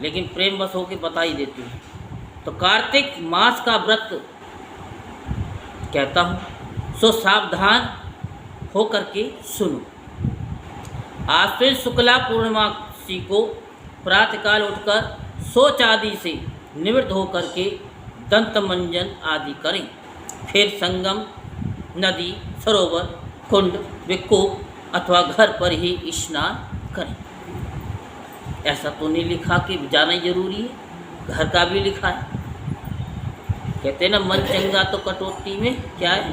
लेकिन प्रेम बस होकर बता ही देते हैं। तो कार्तिक मास का व्रत कहता हूँ, सो सावधान हो करके सुनो। आश्विन शुक्ला पूर्णिमासी को प्रातःकाल उठकर शौच आदि से निवृत्त होकर के दंत मंजन आदि करें। फिर संगम, नदी, सरोवर, कुंड, विकूप अथवा घर पर ही स्नान करें। ऐसा तो नहीं लिखा कि जाना ही जरूरी है, घर का भी लिखा है। कहते हैं ना, मन चंगा तो कटौती में क्या है।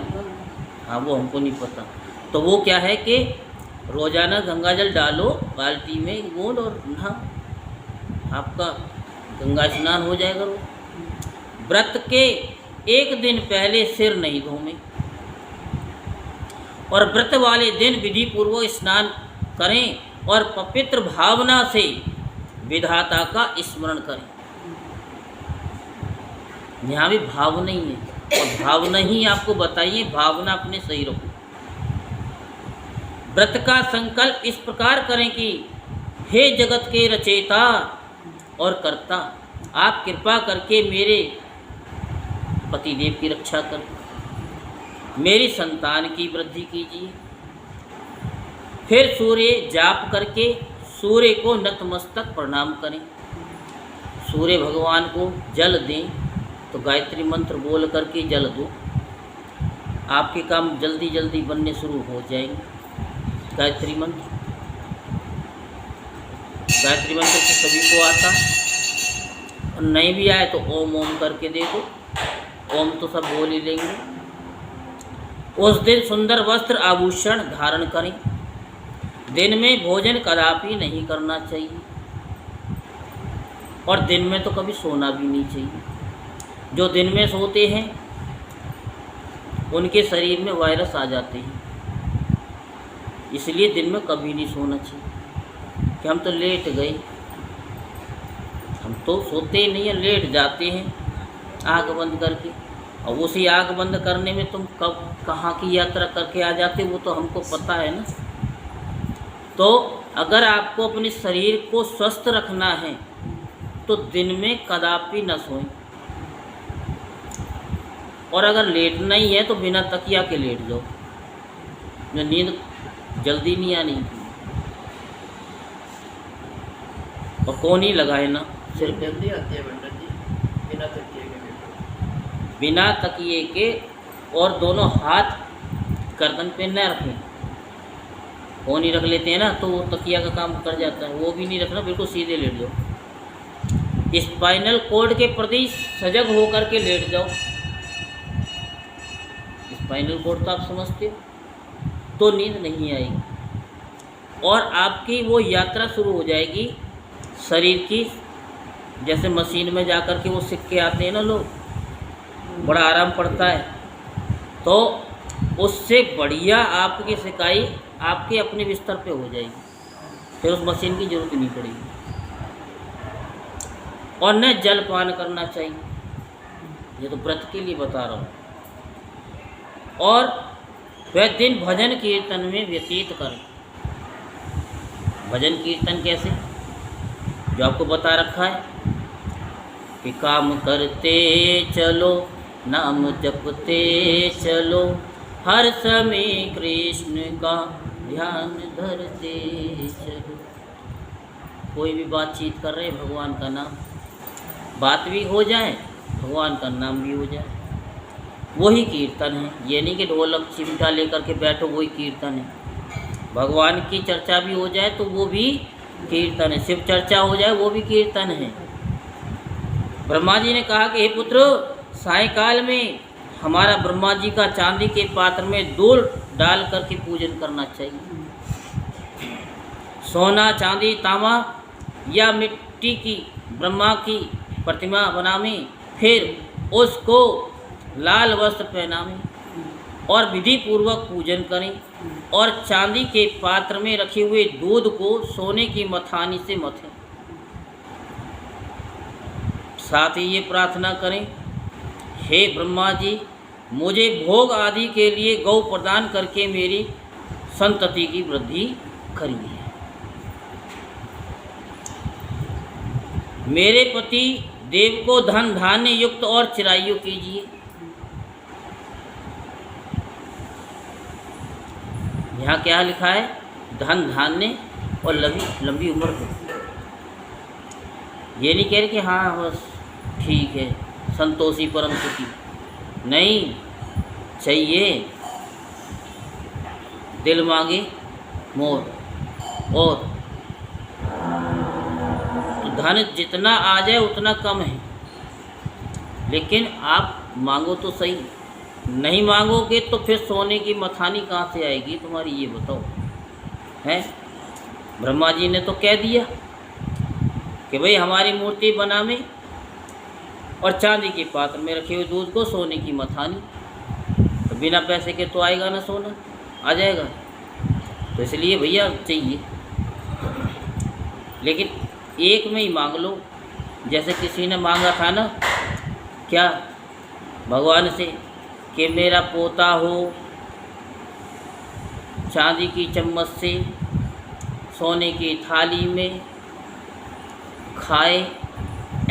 हाँ, वो हमको नहीं पता। तो वो क्या है कि रोजाना गंगा जल डालो बाल्टी में बूंद और नहा, आपका गंगा स्नान हो जाएगा। वो व्रत के एक दिन पहले सिर नहीं धोमें और व्रत वाले दिन विधि पूर्वक स्नान करें और पवित्र भावना से विधाता का स्मरण करें। यहाँ भी भाव नहीं है, और भावना ही आपको बताइए, भावना अपने सही रखो। व्रत का संकल्प इस प्रकार करें कि हे जगत के रचयिता और कर्ता, आप कृपा करके मेरे पतिदेव की रक्षा करें, मेरी संतान की वृद्धि कीजिए। फिर सूर्य जाप करके सूर्य को नतमस्तक प्रणाम करें। सूर्य भगवान को जल दें, तो गायत्री मंत्र बोल करके जल दो, आपके काम जल्दी जल्दी बनने शुरू हो जाएंगे। गायत्री मंत्र तो सभी को आता, और नहीं भी आए तो ओम ओम करके देखो, ओम तो सब बोल ही लेंगे। उस दिन सुंदर वस्त्र आभूषण धारण करें। दिन में भोजन कदापि नहीं करना चाहिए, और दिन में तो कभी सोना भी नहीं चाहिए। जो दिन में सोते हैं उनके शरीर में वायरस आ जाते हैं, इसलिए दिन में कभी नहीं सोना चाहिए। कि हम तो लेट गए, हम तो सोते ही नहीं हैं, लेट जाते हैं आँख बंद करके, और उसी आँख बंद करने में तुम कब कहाँ की यात्रा करके आ जाते वो तो हमको पता है ना। तो अगर आपको अपने शरीर को स्वस्थ रखना है तो दिन में कदापि न सोएं, और अगर लेटना ही है तो बिना तकिया के लेट जाओ, जो नींद जल्दी नहीं आनी। और कौन ही लगाए ना, सिर पे जल्दी आती है पंडित जी, बिना तकिए के लेटो। बिना तकिए के, और दोनों हाथ गर्दन पे न रखें। कौन ही रख लेते हैं ना तो वो तकिया का काम कर जाता है, वो भी नहीं रखना, बिल्कुल सीधे लेट जाओ। स्पाइनल कॉर्ड के प्रति सजग होकर के लेट जाओ। स्पाइनल कॉर्ड तो आप समझते हो, तो नींद नहीं आएगी और आपकी वो यात्रा शुरू हो जाएगी शरीर की। जैसे मशीन में जाकर के वो सिक्के आते हैं ना लोग, बड़ा आराम पड़ता है, तो उससे बढ़िया आपकी सिकाई आपके अपने बिस्तर पे हो जाएगी, फिर उस मशीन की ज़रूरत नहीं पड़ेगी। और न जलपान करना चाहिए, ये तो व्रत के लिए बता रहा हूँ। और वह दिन भजन कीर्तन में व्यतीत करें। भजन कीर्तन कैसे, जो आपको बता रखा है कि काम करते चलो, नाम जपते चलो, हर समय कृष्ण का ध्यान धरते चलो। कोई भी बातचीत कर रहे भगवान का नाम, बात भी हो जाए भगवान का नाम भी हो जाए, वही कीर्तन है। ये नहीं कि ढोलक चिमटा लेकर के बैठो वही कीर्तन है। भगवान की चर्चा भी हो जाए तो वो भी कीर्तन है, शिव चर्चा हो जाए वो भी कीर्तन है। ब्रह्मा जी ने कहा कि हे पुत्र, सायंकाल में हमारा ब्रह्मा जी का चांदी के पात्र में दूध डाल करके पूजन करना चाहिए। सोना, चांदी, तांबा या मिट्टी की ब्रह्मा की प्रतिमा बनावे, फिर उसको लाल वस्त्र पहनावे और विधि पूर्वक पूजन करें और चांदी के पात्र में रखे हुए दूध को सोने की मथानी से मथें। साथ ही ये प्रार्थना करें, हे ब्रह्मा जी, मुझे भोग आदि के लिए गौ प्रदान करके मेरी संतति की वृद्धि करिए। मेरे पति देव को धन धान्य युक्त और चिरायु कीजिए। यहाँ क्या लिखा है, धन धान्य और लंबी उम्र हो। ये नहीं कह रहे कि हाँ बस ठीक है संतोषी परम सुखी, नहीं, चाहिए दिल मांगे मोर। और तो धन जितना आ जाए उतना कम है, लेकिन आप मांगो तो सही। नहीं मांगोगे तो फिर सोने की मथानी कहाँ से आएगी तुम्हारी, ये बताओ। है ब्रह्मा जी ने तो कह दिया कि भाई हमारी मूर्ति बनावे और चांदी के पात्र में रखे हुए दूध को सोने की मथानी, तो बिना पैसे के तो आएगा ना सोना, आ जाएगा। तो इसलिए भैया चाहिए, लेकिन एक में ही मांग लो। जैसे किसी ने मांगा था ना क्या भगवान से कि मेरा पोता हो चांदी की चम्मच से सोने की थाली में खाए,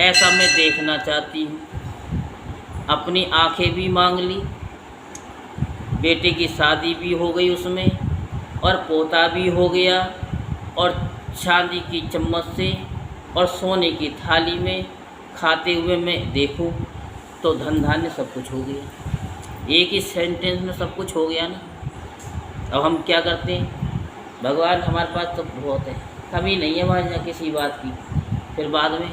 ऐसा मैं देखना चाहती हूँ। अपनी आंखें भी मांग ली, बेटे की शादी भी हो गई उसमें और पोता भी हो गया, और चांदी की चम्मच से और सोने की थाली में खाते हुए मैं देखूं तो धन धान्य सब कुछ हो गया। एक ही सेंटेंस में सब कुछ हो गया ना। अब हम क्या करते हैं, भगवान हमारे पास तो बहुत है, कमी नहीं है हमारे यहाँ किसी बात की, फिर बाद में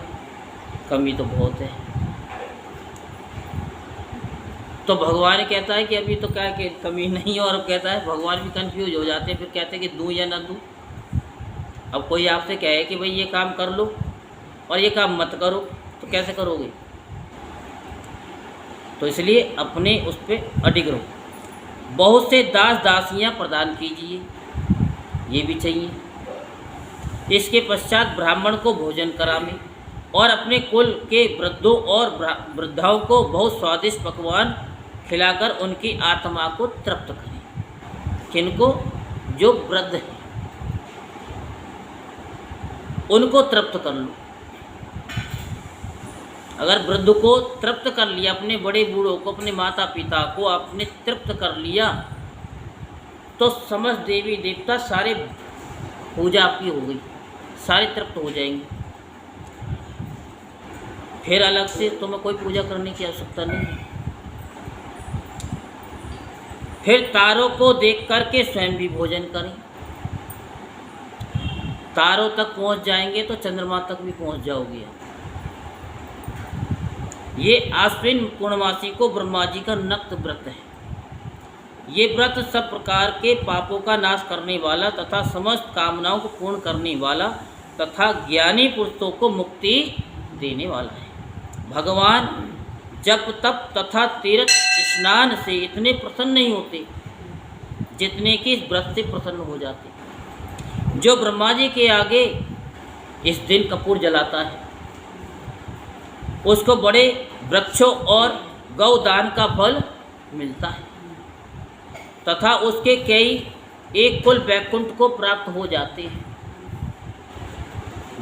कमी तो बहुत है। तो भगवान कहता है कि अभी तो क्या कि कमी नहीं है, और कहता है भगवान भी कंफ्यूज हो जाते हैं, फिर कहते हैं कि दूँ या ना दूँ। अब कोई आपसे कहे कि भाई ये काम कर लो और ये काम मत करो, तो कैसे करोगे। तो इसलिए अपने उस पर अडिग रहो। बहुत से दास दासियाँ प्रदान कीजिए, ये भी चाहिए। इसके पश्चात ब्राह्मण को भोजन करावें और अपने कुल के वृद्धों और वृद्धाओं को बहुत स्वादिष्ट पकवान खिलाकर उनकी आत्मा को तृप्त करें। किनको, जो वृद्ध हैं उनको तृप्त कर लो। अगर वृद्ध को तृप्त कर लिया, अपने बड़े बूढ़ों को, अपने माता पिता को आपने तृप्त कर लिया, तो समस्त देवी देवता सारे पूजा आपकी हो गई, सारे तृप्त हो जाएंगे। फिर अलग से तुम्हें कोई पूजा करने की आवश्यकता नहीं है। फिर तारों को देख करके स्वयं भी भोजन करें। तारों तक पहुंच जाएंगे तो चंद्रमा तक भी पहुंच जाओगे। ये आश्विन पूर्णमासी को ब्रह्मा जी का नक्त व्रत है। ये व्रत सब प्रकार के पापों का नाश करने वाला तथा समस्त कामनाओं को पूर्ण करने वाला तथा ज्ञानी पुरुषों को मुक्ति देने वाला है। भगवान जप तप तथा तीर्थ स्नान से इतने प्रसन्न नहीं होते जितने कि इस व्रत से प्रसन्न हो जाते। जो ब्रह्मा जी के आगे इस दिन कपूर जलाता है उसको बड़े वृक्षों और गौदान का फल मिलता है तथा उसके कई एक कुल वैकुंठ को प्राप्त हो जाते हैं।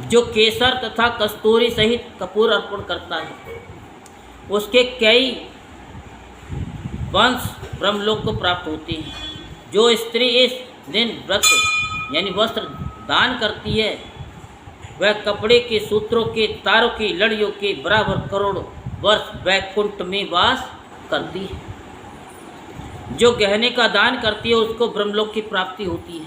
जो केसर तथा कस्तूरी सहित कपूर अर्पण करता है उसके कई वंश ब्रह्मलोक को प्राप्त होते हैं। जो स्त्री इस दिन व्रत यानी वस्त्र दान करती है वह कपड़े के सूत्रों के तारों की लड़ियों के बराबर करोड़ वर्ष वैकुंठ में वास करती है। जो गहने का दान करती है उसको ब्रह्मलोक की प्राप्ति होती है।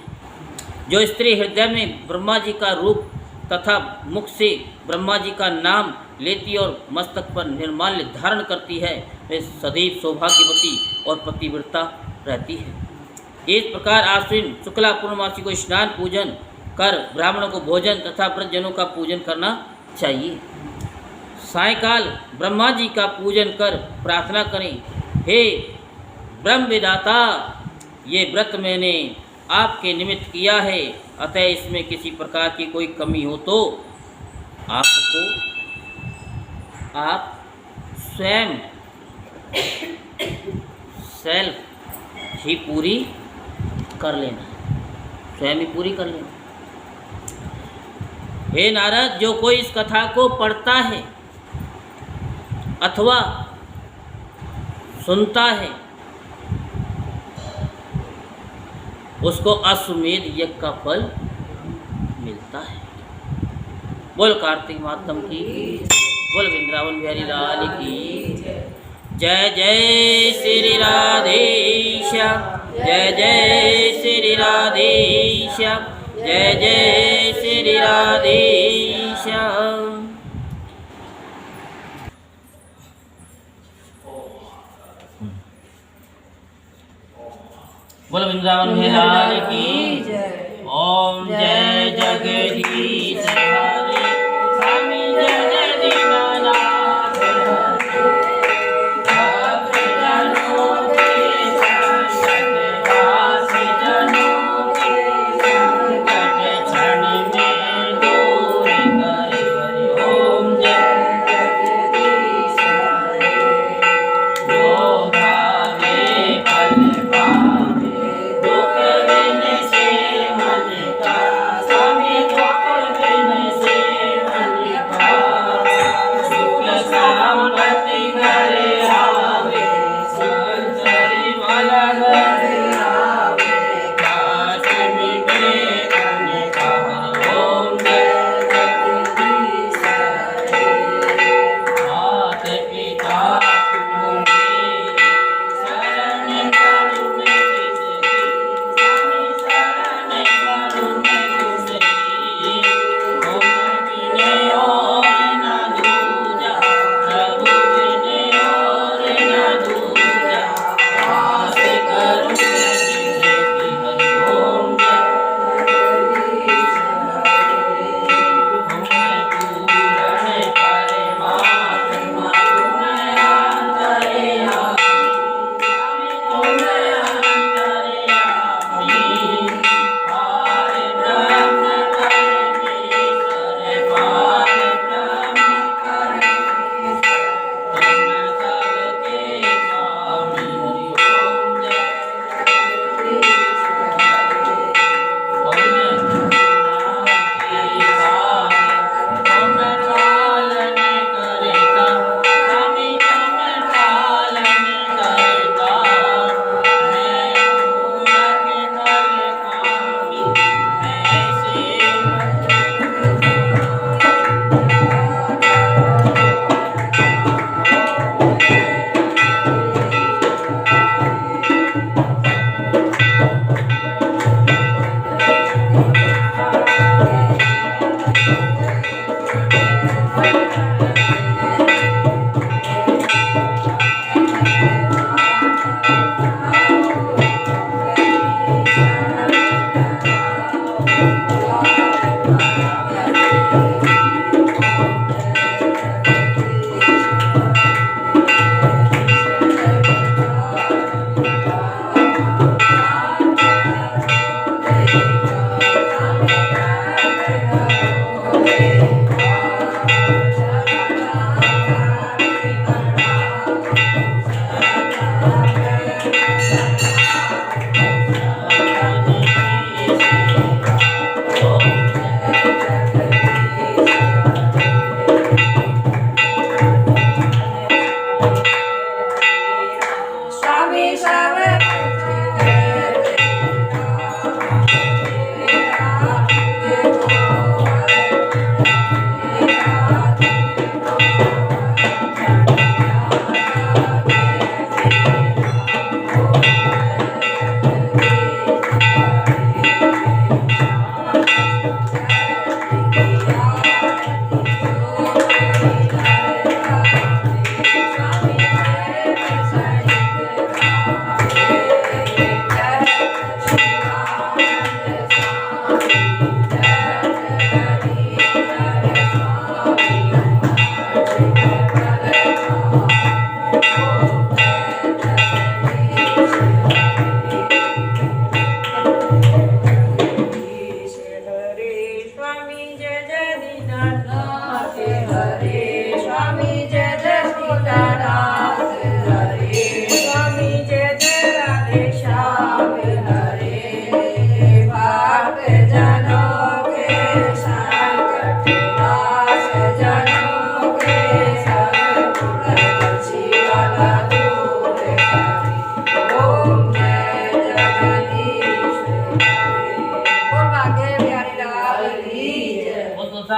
जो स्त्री हृदय में ब्रह्मा जी का रूप तथा मुख से ब्रह्मा जी का नाम लेती और मस्तक पर निर्माल्य धारण करती है वह सदैव सौभाग्यवती और पतिव्रता रहती है। इस प्रकार आश्विन शुक्ला पूर्णमासी को स्नान पूजन कर ब्राह्मणों को भोजन तथा व्रतजनों का पूजन करना चाहिए। सायकाल ब्रह्मा जी का पूजन कर प्रार्थना करें, हे ब्रह्म विधाता, ये व्रत मैंने आपके निमित्त किया है, अतः इसमें किसी प्रकार की कोई कमी हो तो आप स्वयं सेल्फ ही पूरी कर लेना, स्वयं ही पूरी कर लेना। हे नारद, जो कोई इस कथा को पढ़ता है अथवा सुनता है उसको अश्वमेध यज्ञ का फल मिलता है। बोल कार्तिक मातम की, बोल वृंदावन बिहारी लाल की जय। जय श्री राधेश्याम, जय जय श्री राधेश्याम, जय जय श्री राधेश्याम। बोल वृंदावन बिहारी की जय। ओम जय जगदीश हरे, स्वामी जय जय दीनानाथ हरे, भक्तजनों के संकट हासि जनों के संकट क्षण में दूर करे हरि। ओम जय जगदीश हरे, जो भावे फल पावे दुख बिन से मन का, स्वामी ठोकर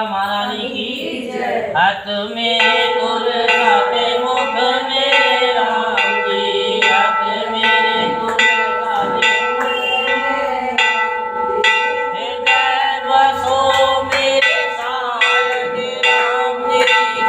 महारानी की हाथ में कुल खाते मुख में राम जी हाथ मेरे कुल खाते हृदय बसो मेरे साथ राम जी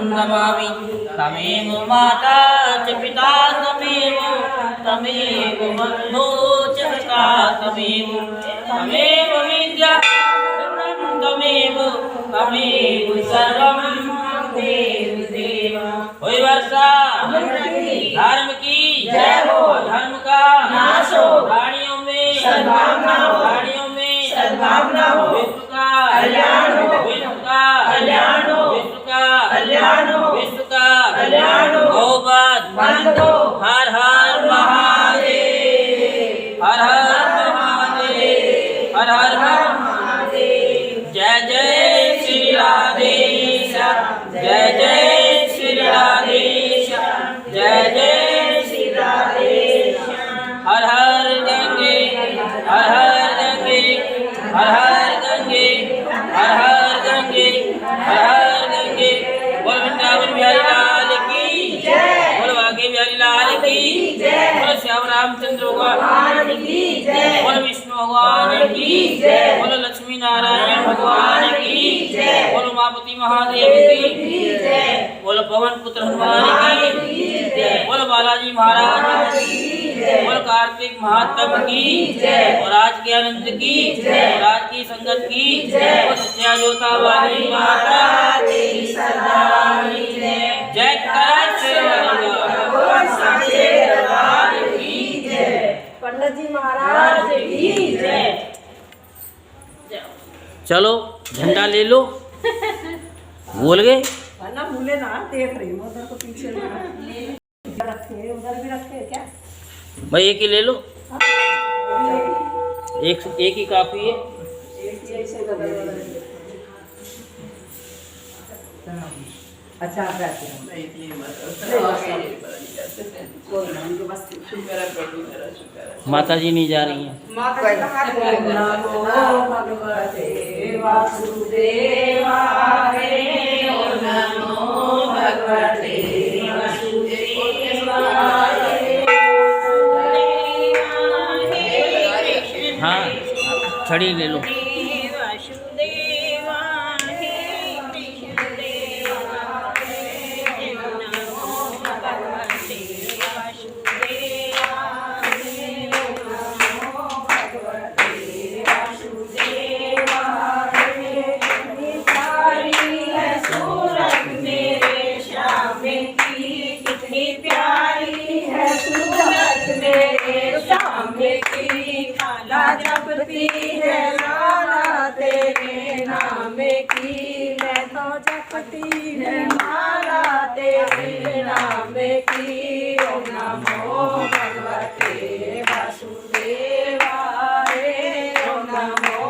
नमामि तमेव माता च पिता तमेव तमेव बन्धो च सखा तमेव तमेव विद्या तमेव तमेव सर्वं देव देव। होय वर्षा धर्म की जय हो, धर्म का नाश हो, वाणियों में सद्भावना हो, वाणियों में सद्भावना हो, विश्व का कल्याण हो, विश्व का कल्याण हो, विश्व का कल्याण हो, विश्व का कल्याण हो। गौबाद बंद हो। हर हर महादेव, हर हर महादेव, हर हर महादेव। जय जय श्री राधेश्याम, जय जय श्री राधेश्याम, जय जय श्री राधेश्याम। हर हर गंगे, हर हर गंगे, हर हर गंगे, हर हर गंगे, हर हर गंगे। बोल वृंदावन बिहारी लाल की जय, बोल बांके बिहारी लाल की जय, बोल श्याम रामचंद्र भगवान की जय, बोल विष्णु भगवान की जय, बोल लक्ष्मी नारायण भगवान की जय, बोल उमापति महादेव की जय, बोल पवन पुत्र हनुमान की जय, बोल बालाजी महाराज की जय, बोल कार्तिक महात्म की जय, और आज के आनंद की जय, और आज की संगत की जय, और सत्या जोता वाली माता तेरी सदा की जय। जय कर श्री भगवान साचे दरबार की जय, पंडित जी महाराज की जय। चलो झंडा ले लो। बोल गए वरना भूले ना, देख रही हूँ उधर को पीछे रखे, उधर भी रखे क्या? भाई एक ही ले लो, एक ही काफी है। अच्छा माता जी नहीं जा रही हैं। हाँ छड़ी ले लो। जपती है माला तेरे नाम की, मैं तो जपती है माला तेरे नाम की। ओम नमो भगवते वासुदेवाय, ओम नमो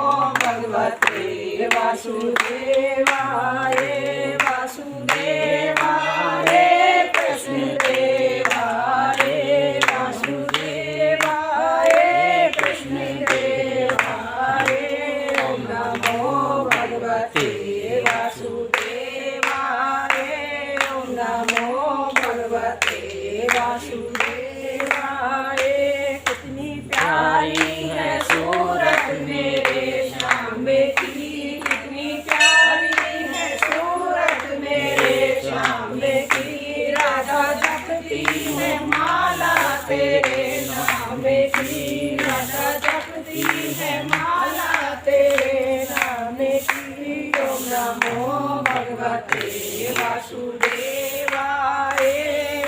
भगवते वासुदेवाय, वासुदेवाय कृष्ण देवाय, वासुदेवाय कृष्ण देवाय। ओम नमो भगवते वासुदेवाय, ओम नमो भगवते वासुदेवाय। कितनी प्यारी है सूरत मेरे श्याम की, कितनी प्यारी है सूरत मेरे श्याम की। राधा जपती है माला तेरे नाम की, राधा जपती है माला तेरे नाम की। ओम नमो भगवते वासुदेवाय,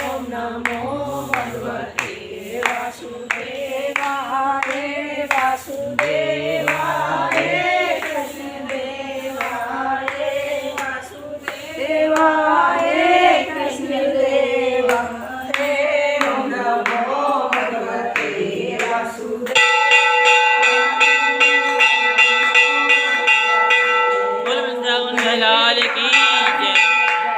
ओम नमो भगवते वासुदेवाय, वासुदेवाय कृष्ण देवाय, वासुदेवाय